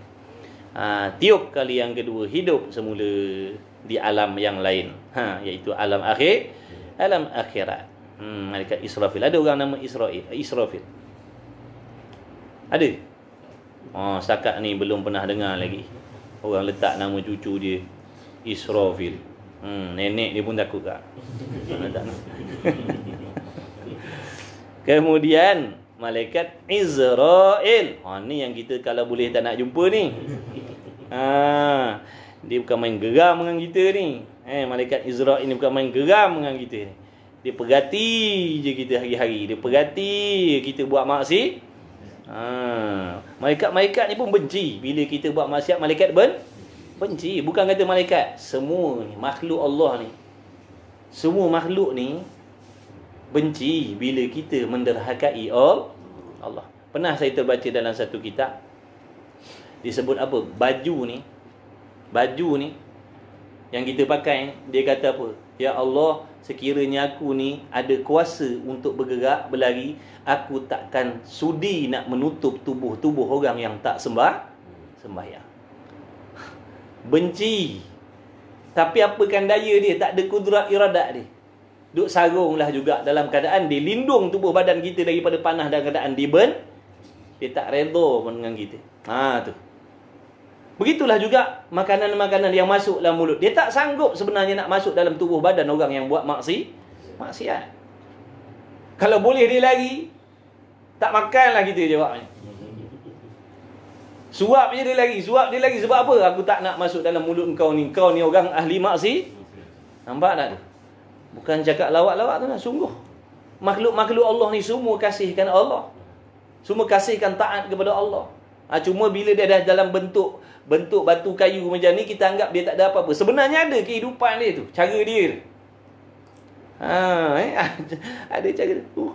Speaker 1: Tiup kali yang kedua, hidup semula di alam yang lain, iaitu alam akhirat. Malaikat Israfil. Ada orang nama Israfil? Ada? Setakat ni belum pernah dengar lagi orang letak nama cucu dia Israfil. Nenek dia pun takut tak? Kemudian malaikat Izrail. Ni yang kita kalau boleh tak nak jumpa ni. Dia bukan main geram dengan kita ni. Malaikat Izrail ni bukan main geram dengan kita ni. Dia perhati je kita hari-hari. Dia perhati kita buat maksiat. Malaikat-malaikat ni pun benci bila kita buat maksiat. Malaikat benci. Bukan kata malaikat, semua ni makhluk Allah ni, semua makhluk ni benci bila kita menderhakai Allah. Pernah saya terbaca dalam satu kitab disebut apa, baju ni yang kita pakai, dia kata apa, ya Allah, sekiranya aku ni ada kuasa untuk bergerak, berlari, aku takkan sudi nak menutup tubuh orang yang tak sembahyang. Benci. Tapi apakan daya dia, tak ada kudrat iradat dia. Duk sarunglah juga dalam keadaan dia lindung tubuh badan kita daripada panas dalam keadaan dia tak redha pun dengan kita. Tu. Begitulah juga makanan-makanan yang masuk dalam mulut. Dia tak sanggup sebenarnya nak masuk dalam tubuh badan orang yang buat maksiat. Kalau boleh dia lari, tak makanlah kita jawabnya. Suap je dia lari. Sebab apa? Aku tak nak masuk dalam mulut kau ni. Kau ni orang ahli maksiat. Nampak tak tu? Bukan cakap lawak-lawak tu lah. Sungguh. Makhluk-makhluk Allah ni semua kasihkan Allah. Semua kasihkan taat kepada Allah. Cuma bila dia dah dalam bentuk batu kayu macam ni, kita anggap dia tak ada apa-apa. Sebenarnya ada kehidupan dia tu. Cara dia. Ada cara.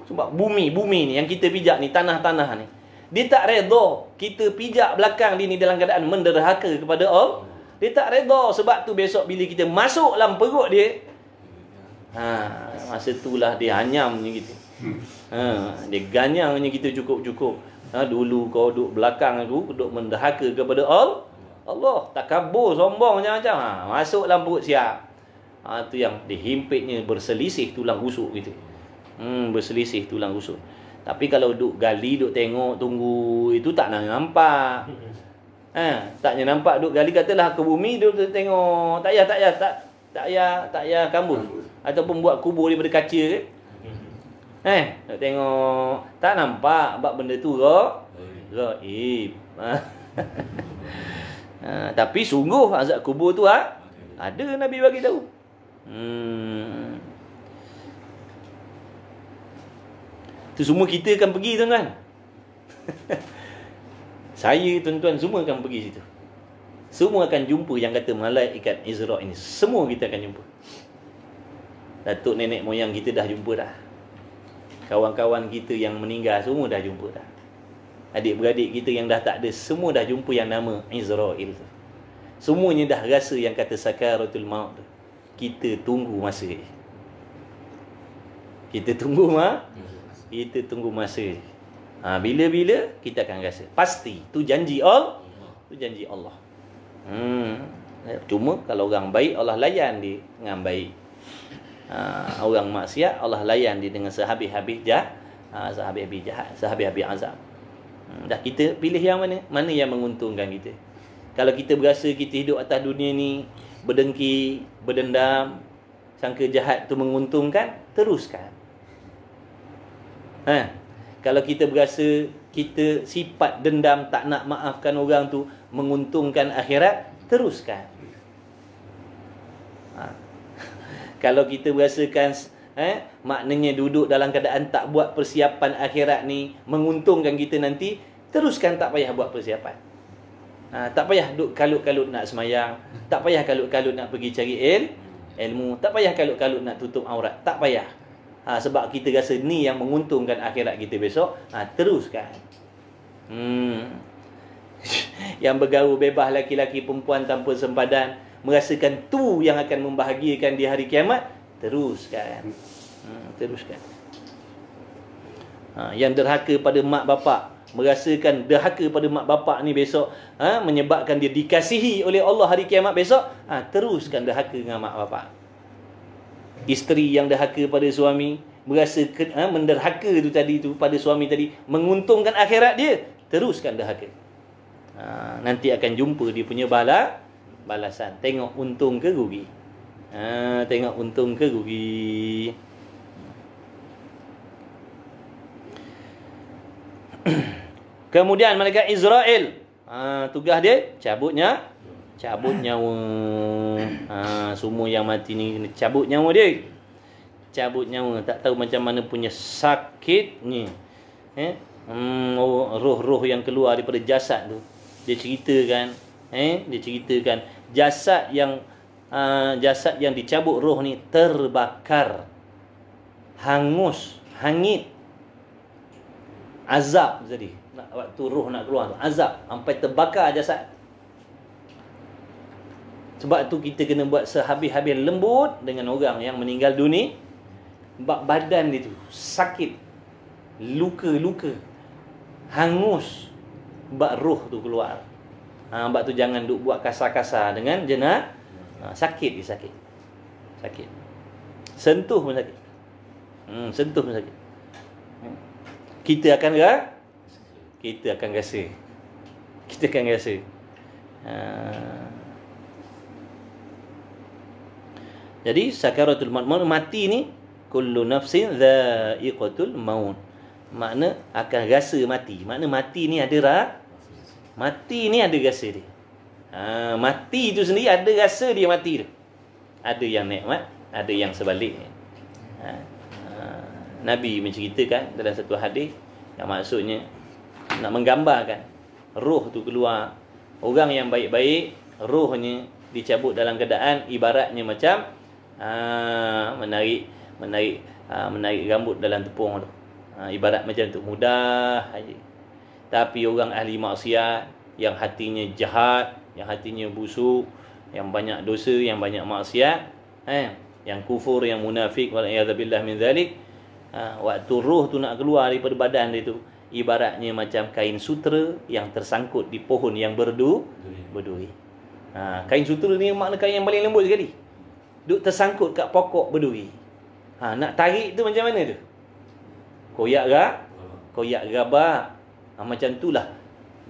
Speaker 1: Sebab bumi ni yang kita pijak ni, tanah-tanah ni, dia tak redha kita pijak belakang dia ni dalam keadaan menderhaka kepada Allah. Dia tak redha. Sebab tu besok bila kita masuk dalam perut dia, masa itulah dia hanyamnya kita. Dia ganyangnya kita cukup-cukup. Dulu kau duduk belakang aku, duduk menderhaka kepada Allah, takabur, sombong macam-macam. Masuk dalam perut siap. Tu yang dihimpitnya berselisih tulang rusuk gitu. Berselisih tulang rusuk. Tapi kalau duduk gali, duduk tengok, tunggu, itu tak nak nampak. Taknya nampak duduk gali, katalah ke bumi, duduk tengok. Tak payah kambur. Ataupun buat kubur daripada kaca ke. Duduk tengok, tak nampak sebab benda tu gaib. Tapi sungguh azab kubur tu ada, Nabi bagi tahu. Tu semua kita akan pergi, tuan-tuan. Saya, tuan-tuan, semua akan pergi situ. Semua akan jumpa yang kata malaikat Izrail ini. Semua kita akan jumpa. Datuk nenek moyang kita dah jumpa dah. Kawan-kawan kita yang meninggal semua dah jumpa dah. Adik-beradik kita yang dah tak ada, semua dah jumpa yang nama Izrail tu. Semuanya dah rasa yang kata sakaratul maut tu. Kita tunggu masa. Kita tunggu masa. Bila-bila kita akan rasa. Pasti. Tu janji Allah. Cuma kalau orang baik, Allah layan dia dengan baik. Orang maksiat, Allah layan dia dengan sehabis-habis jahat, sehabis-habis azab. Dah kita pilih yang mana yang menguntungkan kita. Kalau kita berasa kita hidup atas dunia ni berdengki, berdendam, sangka jahat tu menguntungkan, teruskan. Kalau kita berasa kita sifat dendam, tak nak maafkan orang tu menguntungkan akhirat, teruskan. Kalau kita berasakan maknanya duduk dalam keadaan tak buat persiapan akhirat ni menguntungkan kita nanti, teruskan, tak payah buat persiapan. Tak payah duduk kalut-kalut nak semayang, tak payah kalut-kalut nak pergi cari ilmu, tak payah kalut-kalut nak tutup aurat, tak payah. Sebab kita rasa ni yang menguntungkan akhirat kita besok, teruskan. Yang bergaul bebas laki-laki perempuan tanpa sempadan, merasakan tu yang akan membahagiakan di hari kiamat, teruskan. Teruskan. Yang derhaka pada mak bapak, merasakan derhaka pada mak bapak ni besok menyebabkan dia dikasihi oleh Allah hari kiamat besok, teruskan derhaka dengan mak bapak. Isteri yang derhaka pada suami, merasa menderhaka tu tadi tu pada suami tadi menguntungkan akhirat dia, teruskan derhaka. Nanti akan jumpa dia punya balasan. Tengok untung ke rugi. Tengok untung ke rugi. Kemudian malaikat Israel, tugas dia cabut nyawa. Semua yang mati ni kena cabut nyawa dia. Cabut nyawa, tak tahu macam mana punya sakitnya. Roh-roh yang keluar daripada jasad tu. Dia ceritakan, jasad yang dicabut roh ni terbakar, hangus, hangit, azab jadi. Waktu roh nak keluar tu azab sampai terbakar jasad. Sebab tu kita kena buat sehabis-habis lembut dengan orang yang meninggal dunia. Sebab badan dia tu sakit, luka-luka, hangus, sebab roh tu keluar. Sebab tu jangan duk buat kasar-kasar dengan jenazah. Sakit dia, sakit. Sentuh pun sakit. Sentuh pun sakit. Kita akan rasa. Jadi sakaratul maut, mati ni kullu nafsin dha'iqatul maut. Makna akan rasa mati. Makna mati ni ada rasa dia. Mati tu sendiri ada rasa dia mati tu. Ada yang nikmat, ada yang sebaliknya. Nabi menceritakan dalam satu hadis yang maksudnya nak menggambarkan roh tu keluar. Orang yang baik-baik, rohnya dicabut dalam keadaan ibaratnya macam menarik rambut dalam tepung tu. Ibarat macam tu, mudah aja. Tapi orang ahli maksiat yang hatinya jahat, yang hatinya busuk, yang banyak dosa, yang banyak maksiat, yang kufur, yang munafik, wal'iyadzubillah min zalik, waktu roh tu nak keluar daripada badan dia tu, ibaratnya macam kain sutera yang tersangkut di pohon yang berduri. Kain sutera ni makna kain yang paling lembut sekali. Duk tersangkut kat pokok berduri. Nak tarik tu macam mana tu? Koyak gabak. Macam itulah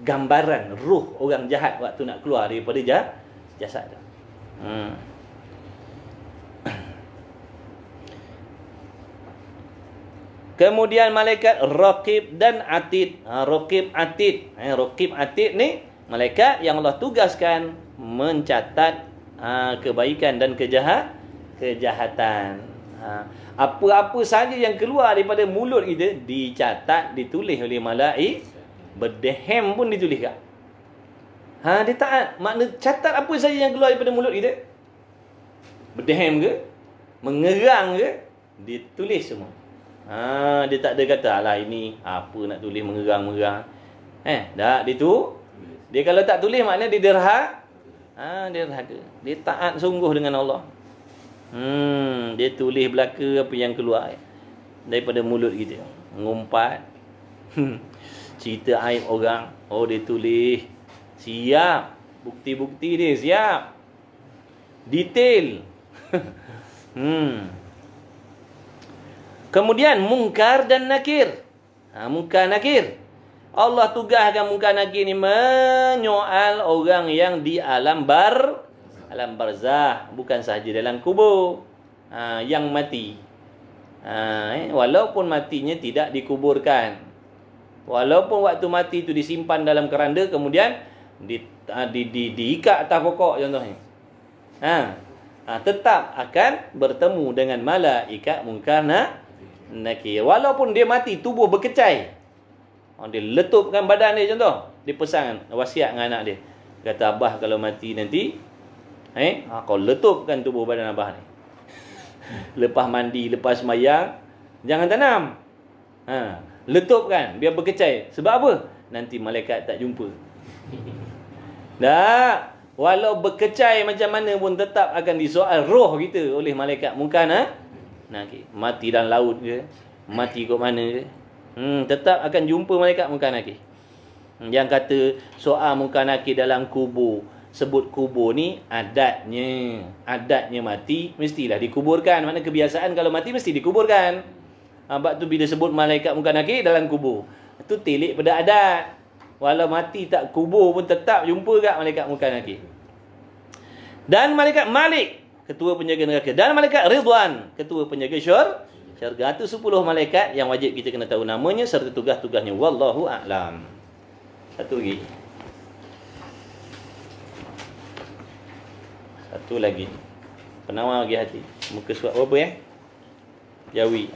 Speaker 1: gambaran roh orang jahat waktu nak keluar daripada jasad tu. Kemudian malaikat Raqib dan Atid. Raqib Atid ni malaikat yang Allah tugaskan mencatat kebaikan dan kejahatan. Apa-apa saja yang keluar daripada mulut kita dicatat, ditulis oleh malaikat. Berdehem pun ditulis kat. Dia taat. Makna catat apa saja yang keluar daripada mulut kita. Berdehem ke, mengerang ke, ditulis semua. Dia tak ada kata, alah ini apa nak tulis mengerang-mengerang. Tak, dia tu. Dia kalau tak tulis maknanya dia derhaka. Dia derhaka. Dia taat sungguh dengan Allah. Dia tulis belaka apa yang keluar daripada mulut kita. Ngumpat. Cerita aib orang. Dia tulis. Siap. Bukti-bukti dia siap. Detail. Kemudian mungkar dan nakir. Mungkar nakir. Allah tugaskan mungkar nakir ni menyoal orang yang di alam barzah, bukan sahaja dalam kubur. Yang mati. Walaupun matinya tidak dikuburkan. Walaupun waktu mati itu disimpan dalam keranda, kemudian diikat atas pokok contohnya. Tetap akan bertemu dengan malaikat mungkar nakir. Walaupun dia mati, tubuh berkecai. Dia letupkan badan dia contoh. Dia pesan, wasiat dengan anak dia. Kata, abah kalau mati nanti, kau letupkan tubuh badan abah ni. Lepas mandi, lepas sembahyang, jangan tanam. Letupkan, biar berkecai. Sebab apa? Nanti malaikat tak jumpa. Tak. Walau berkecai macam mana pun tetap akan disoal roh kita oleh malaikat mungkar nakir. Mati dalam laut ke, mati kat mana ke, tetap akan jumpa malaikat mungkar nakir. Yang kata soal mungkar nakir dalam kubur, sebut kubur ni adatnya mati mestilah dikuburkan. Mana kebiasaan kalau mati mesti dikuburkan. Sebab tu bila sebut malaikat mungkar nakir dalam kubur, itu telik pada adat. Walau mati tak kubur pun tetap jumpa kat malaikat mungkar nakir. Dan malaikat Malik, ketua penjaga neraka. Dan malaikat Ridwan, ketua penjaga syurga. Itu 10 malaikat yang wajib kita kena tahu namanya serta tugas-tugasnya. Wallahu a'lam. Satu lagi. Satu lagi. Penawar bagi hati. Muka surat berapa Jawi.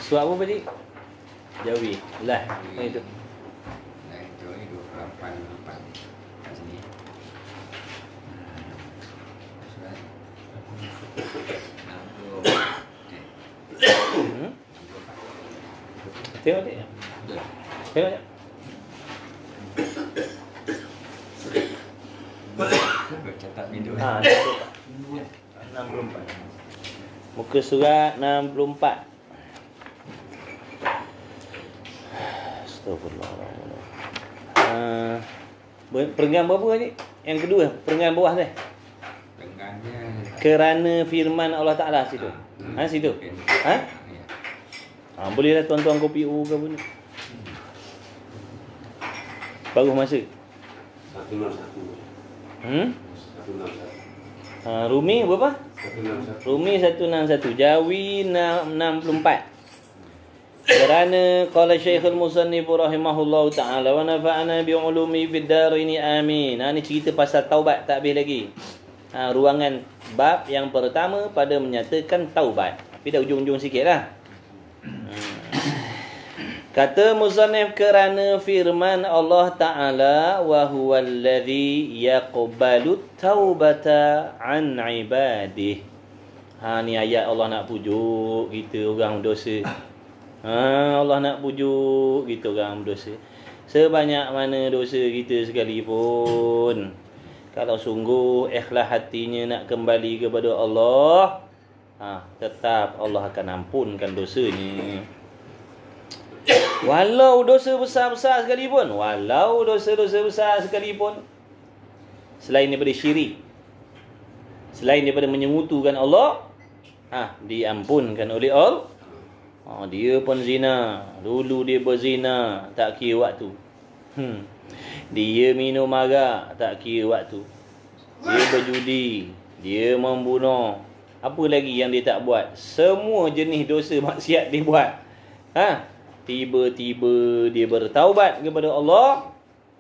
Speaker 1: Surat apa tadi? Jawi. Lah, itu.
Speaker 4: Nah, itu ni 28 kat sini. Surat 60.
Speaker 1: Tengok dia. Tengok dia.
Speaker 4: Catat video.
Speaker 1: 64. Muka surat 64. Astagfirullahaladzim. Perenggan berapa ni? Yang kedua, perenggan bawah tu.
Speaker 4: Tengahnya
Speaker 1: Kerana firman Allah Ta'ala situ. Situ. Bolehlah tuan-tuan kopi U ke apa ni. Baru masa.
Speaker 3: 161.
Speaker 1: Rumi berapa?
Speaker 3: 161.
Speaker 1: Rumi 161. Jawi 64. Kerana qala Syekhul Musannif rahimahullahu taala wa nafa'ana bi ulumi fid darini amin. Ni cerita pasal taubat tak habis lagi. Ruangan bab yang pertama pada menyatakan taubat. Tapi dah ujung-ujung sikitlah. Kata musannif kerana firman Allah Taala wa huwal ladzi yaqbalu taubata an ibadihi. Ni ayat Allah nak pujuk kita orang dosa. Allah nak pujuk kita orang berdosa. Sebanyak mana dosa kita sekalipun, kalau sungguh ikhlas hatinya nak kembali kepada Allah, tetap Allah akan ampunkan dosanya. Walau dosa besar-besar sekalipun, walau dosa-dosa besar sekalipun, selain daripada syirik, selain daripada menyengutukan Allah, diampunkan oleh Allah. Dia pun zina. Dulu dia berzina, tak kira waktu. Dia minum arak, tak kira waktu. Dia berjudi, dia membunuh. Apa lagi yang dia tak buat? Semua jenis dosa maksiat dia buat. Tiba-tiba dia bertaubat kepada Allah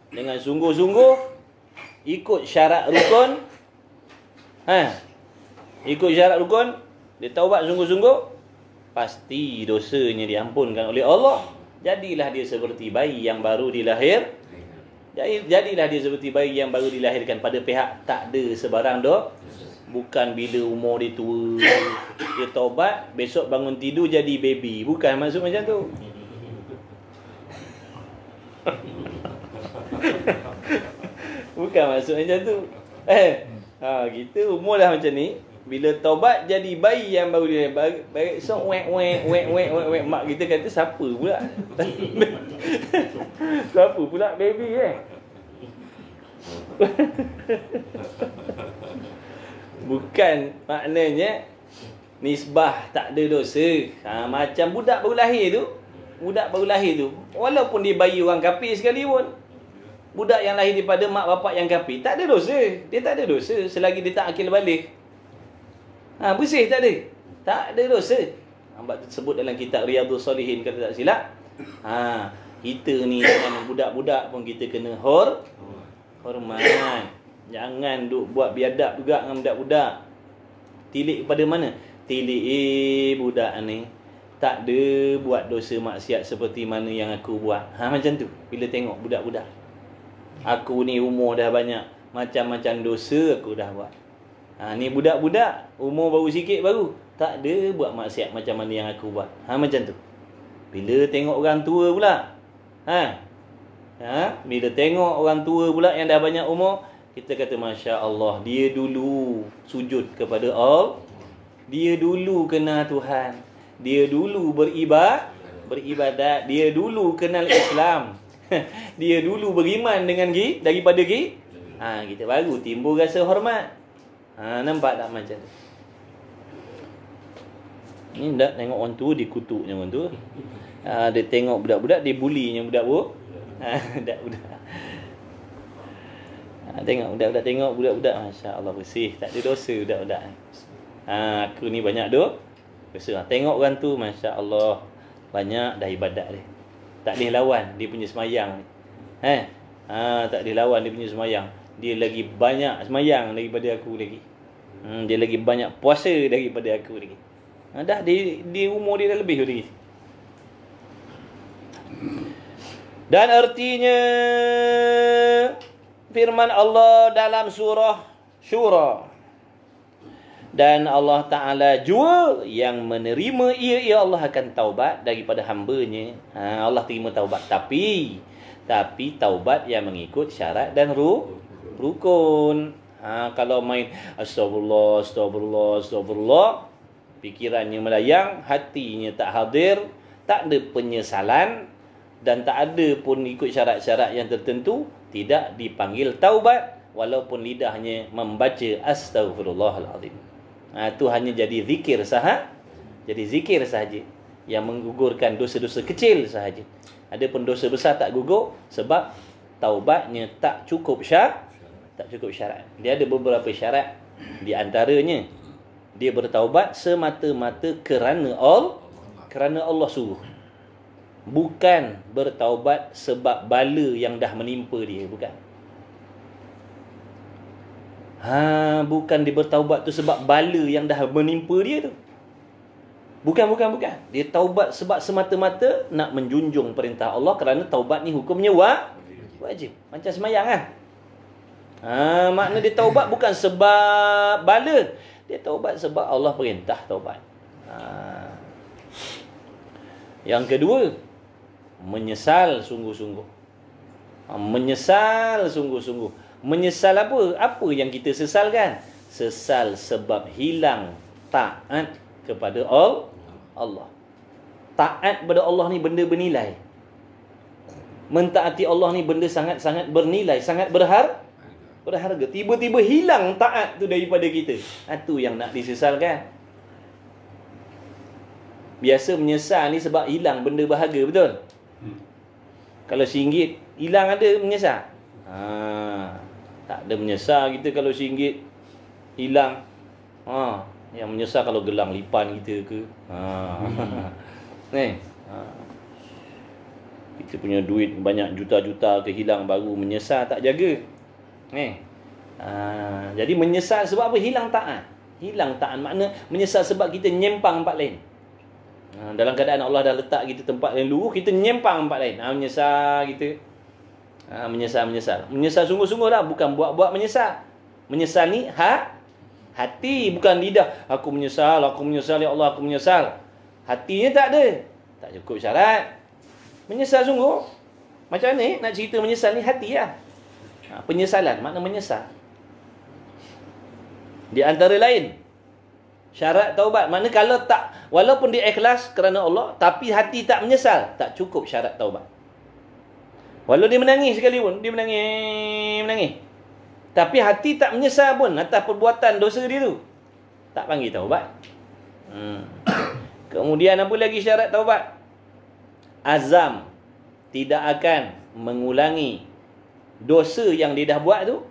Speaker 1: dengan sungguh-sungguh, ikut syarat rukun. Ikut syarat rukun, dia taubat sungguh-sungguh, pasti dosanya diampunkan oleh Allah. Jadilah dia seperti bayi yang baru dilahir. Jadilah dia seperti bayi yang baru dilahirkan. Pada pihak tak ada sebarang Bukan bila umur dia tua dia taubat, besok bangun tidur jadi baby. Bukan maksud macam tu. Bukan maksud macam tu. Kita umur dah macam ni, bila taubat jadi bayi yang baru dia baik sok wek mak kita kata siapa pula? Siapa pula baby Bukan maknanya nisbah tak ada dosa. Macam budak baru lahir tu. Budak baru lahir tu, walaupun dia bayi orang kafir sekalipun, budak yang lahir daripada mak bapak yang kafir, tak ada dosa. Dia tak ada dosa selagi dia tak akil balik. Bersih tak ada. Tak ada dosa. Sebab tersebut dalam kitab Riyadhus Shalihin, kata tak silap. Kita ni dengan budak-budak pun kita kena hormat. Jangan duk buat biadab juga dengan budak-budak. Tilik kepada mana? Tilik budak ni tak ada buat dosa maksiat seperti mana yang aku buat. Macam tu. Bila tengok budak-budak, aku ni umur dah banyak, macam-macam dosa aku dah buat. Ni budak-budak umur baru sikit baru, tak ada buat maksiat macam mana yang aku buat. Macam tu. Bila tengok orang tua pula, bila tengok orang tua pula yang dah banyak umur, kita kata Masya Allah, dia dulu sujud kepada Allah, dia dulu kenal Tuhan, dia dulu beribadat, dia dulu kenal Islam, dia dulu beriman dengan daripada kita baru timbul rasa hormat. Nampak tak macam tu? Ni tak tengok orang tu, dia kutuknya orang tu. Dia tengok budak-budak, dia bulinya budak tu. Budak-budak. Tengok budak-budak, tengok budak-budak. Masya Allah, bersih. Tak ada dosa budak-budak. Aku ni banyak dosa. Tengok orang tu, Masya Allah, banyak dah ibadat dia. Tak boleh lawan dia punya semayang ni. Tak boleh lawan dia punya semayang. Dia lagi banyak semayang daripada aku lagi. Dia lagi banyak puasa daripada aku lagi. Dah dia umur dia dah lebih lagi. Dan artinya firman Allah dalam surah Syura. Dan Allah Ta'ala jua yang menerima ia Allah akan taubat daripada hamba-Nya. Allah terima taubat. Tapi taubat yang mengikut syarat dan rukun. Kalau main astagfirullah, fikirannya melayang, hatinya tak hadir, tak ada penyesalan dan tak ada pun ikut syarat-syarat yang tertentu, tidak dipanggil taubat walaupun lidahnya membaca astaghfirullahalazim. Itu hanya jadi zikir sahaja. Jadi zikir sahaja yang menggugurkan dosa-dosa kecil sahaja. Adapun dosa besar tak gugur sebab taubatnya tak cukup syarat. Dia ada beberapa syarat. Di antaranya dia bertaubat semata-mata kerana Allah suruh. Bukan bertaubat sebab bala yang dah menimpa dia, bukan. Bukan dia bertaubat tu sebab bala yang dah menimpa dia tu. Bukan. Dia taubat sebab semata-mata nak menjunjung perintah Allah, kerana taubat ni hukumnya wajib. Macam semayang kan. Makna dia taubat bukan sebab bala. Dia taubat sebab Allah perintah taubat. Yang kedua, menyesal sungguh-sungguh. Menyesal sungguh-sungguh. Menyesal apa? Apa yang kita sesalkan? Sesal sebab hilang taat kepada Allah. Taat kepada Allah ni benda bernilai. Mentaati Allah ni benda sangat-sangat bernilai, sangat berharga. Tiba-tiba hilang taat tu daripada kita. Itu yang nak disesalkan. Biasa menyesal ni sebab hilang benda berharga, betul? Kalau RM1 hilang, ada menyesal? Tak ada menyesal kita kalau RM1 hilang. Yang menyesal kalau gelang lipan kita ke. Kita punya duit banyak juta-juta ke hilang, baru menyesal tak jaga. Jadi menyesal sebab apa? Hilang taat. Hilang taat makna menyesal sebab kita nyempang tempat lain. Dalam keadaan Allah dah letak kita tempat yang luruh, kita nyempang tempat lain. Menyesal kita. Menyesal sungguh-sungguh lah. Bukan buat-buat menyesal. Menyesal ni hati, bukan lidah. Aku menyesal ya Allah, aku menyesal. Hatinya tak ada. Tak cukup syarat. Menyesal sungguh. Macam ni nak cerita menyesal ni hati lah. Penyesalan, makna menyesal. Di antara lain syarat taubat, makna kalau tak, walaupun dia ikhlas kerana Allah, tapi hati tak menyesal, tak cukup syarat taubat. Walau dia menangis sekalipun, dia menangis, tapi hati tak menyesal pun atas perbuatan dosa dia tu, tak panggil taubat. Kemudian apa lagi syarat taubat? Azam tidak akan mengulangi dosa yang dia dah buat tu,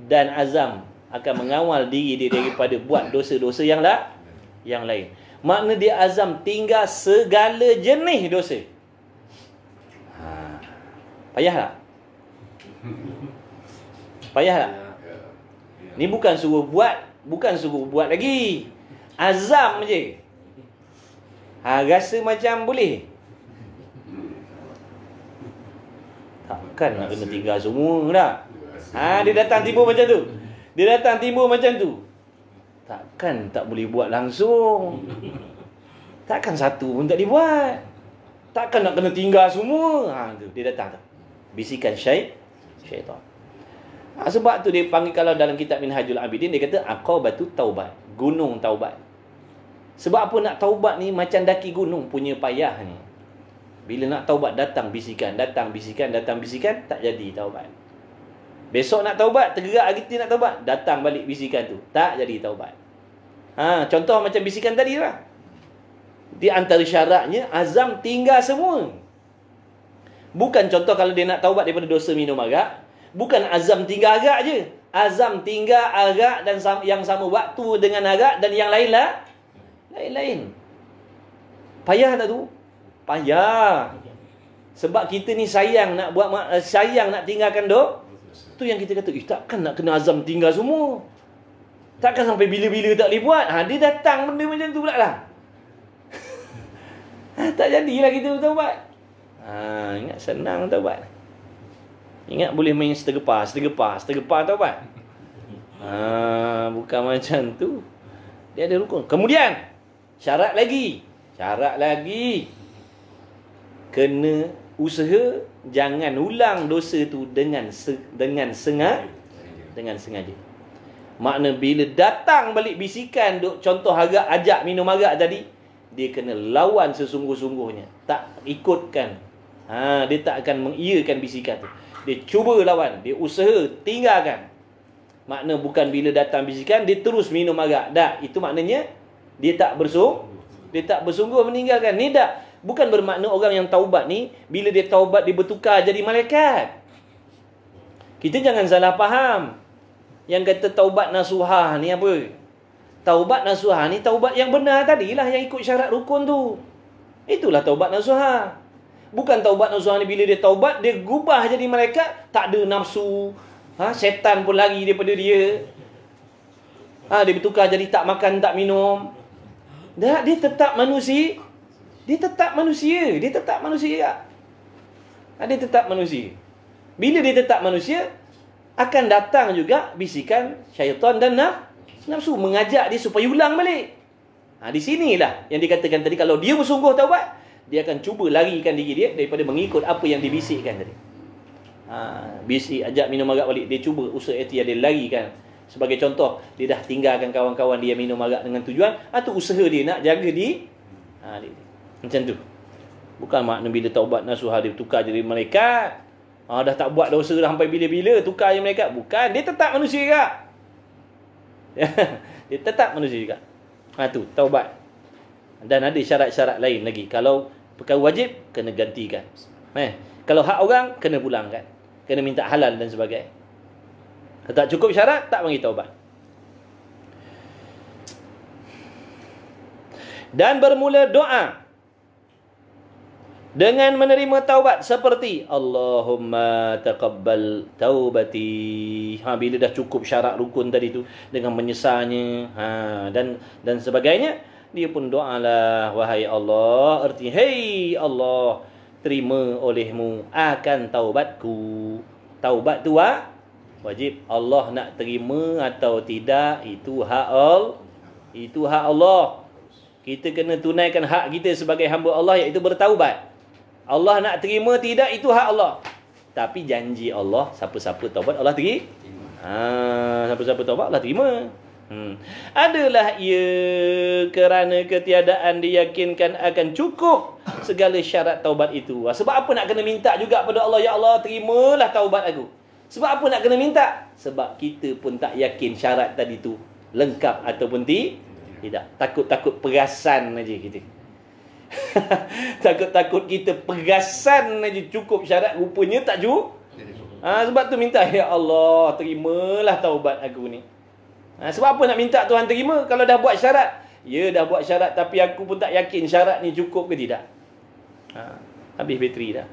Speaker 1: dan azam akan mengawal diri dia daripada buat dosa-dosa yang lain. Makna dia azam tinggal segala jenis dosa. Payah tak? Payah tak? Ni bukan suruh buat lagi. Azam je. Rasa macam boleh. Takkan nak kena tinggal semua tak? Dia datang timbul macam tu. Takkan tak boleh buat langsung. Takkan satu pun tak dibuat. Takkan nak kena tinggal semua. Dia datang tu. Bisikan syaitan. Sebab tu dia panggil, kalau dalam kitab Minhajul Abidin, dia kata Aqabatut Taubat, gunung taubat. Sebab apa? Nak taubat ni macam daki gunung punya payah ni. Bila nak taubat, datang bisikan, tak jadi taubat. Besok nak taubat, tergerak kita nak taubat, datang balik bisikan tu, tak jadi taubat. Contoh macam bisikan tadi lah. Di antara syaratnya azam tinggal semua. Bukan contoh kalau dia nak taubat daripada dosa minum arak, bukan azam tinggal arak je. Azam tinggal arak dan yang sama waktu dengan arak dan yang lain lah. Lain-lain. Payah tak tu? Payah. Sebab kita ni sayang nak tinggalkan dok. Tu yang kita kata, takkan nak kena azam tinggal semua. Takkan sampai bila-bila tak boleh buat. Dia datang benda macam tu pula lah. Tak jadilah kita bertaubat. Ingat senang taubat. Ingat boleh main setegepar taubat. Bukan macam tu. Dia ada rukun. Kemudian syarat lagi. Kena usaha jangan ulang dosa tu dengan sengaja. Makna bila datang balik bisikan contoh ajak minum arak tadi, dia kena lawan sesungguh-sungguhnya. Tak ikutkan. Dia tak akan mengiyakan bisikan tu. Dia cuba lawan, dia usaha tinggalkan. Makna bukan bila datang bisikan dia terus minum arak. Itu maknanya dia tak bersungguh meninggalkan. Ni bukan bermakna orang yang taubat ni bila dia taubat dia bertukar jadi malaikat. Kita jangan salah faham. Yang kata taubat nasuhah ni apa? Taubat nasuhah ni taubat yang benar tadilah, yang ikut syarat rukun tu. Itulah taubat nasuhah. Bukan taubat nasuhah ni bila dia taubat dia gubah jadi malaikat, tak ada nafsu. Setan pun lari daripada dia. Dia bertukar jadi tak makan tak minum. Dia tetap manusia. Dia tetap manusia. Dia tetap manusia. Bila dia tetap manusia, akan datang juga bisikan syaitan dan nafsu mengajak dia supaya ulang balik. Di sinilah yang dikatakan tadi, kalau dia bersungguh taubat, dia akan cuba larikan diri dia daripada mengikut apa yang dibisikkan tadi. Bisik ajak minum arak balik, dia cuba usaha ikhtiar dia larikan. Sebagai contoh, dia dah tinggalkan kawan-kawan dia minum arak dengan tujuan, tu usaha dia nak jaga dia. Macam tu. Bukan makna bila taubat nasuhah dia tukar jadi malaikat. Dah tak buat dosa dah sampai bila-bila tukar je malaikat. Bukan, dia tetap manusia juga. Dia tetap manusia juga. Tu taubat. Dan ada syarat-syarat lain lagi. Kalau perkara wajib kena gantikan. Kalau hak orang kena pulangkan. Kena minta halal dan sebagainya. Kalau tak cukup syarat, tak bagi taubat. Dan bermula doa dengan menerima taubat seperti Allahumma taqabbal taubati. Bila dah cukup syarat rukun tadi tu, dengan menyesalnya dan sebagainya, dia pun doalah, wahai Allah, erti hey Allah, terima olehmu akan taubatku. Taubat tu wajib. Allah nak terima atau tidak, itu hak Allah. Kita kena tunaikan hak kita sebagai hamba Allah, iaitu bertaubat. Allah nak terima tidak, itu hak Allah. Tapi janji Allah, siapa-siapa taubat Allah terima. Siapa-siapa taubat Allah terima. Adalah ia kerana ketiadaan diyakinkan akan cukup segala syarat taubat itu. Sebab apa nak kena minta juga pada Allah, ya Allah terimalah taubat aku. Sebab apa nak kena minta? Sebab kita pun tak yakin syarat tadi tu lengkap ataupun tidak. Takut-takut perasan aja kita. Takut-takut kita perasan aja cukup syarat, rupanya tak cukup. Sebab tu minta, ya Allah terimalah taubat aku ni. Sebab apa nak minta Tuhan terima kalau dah buat syarat? Ya dah buat syarat, tapi aku pun tak yakin syarat ni cukup ke tidak. Habis bateri dah.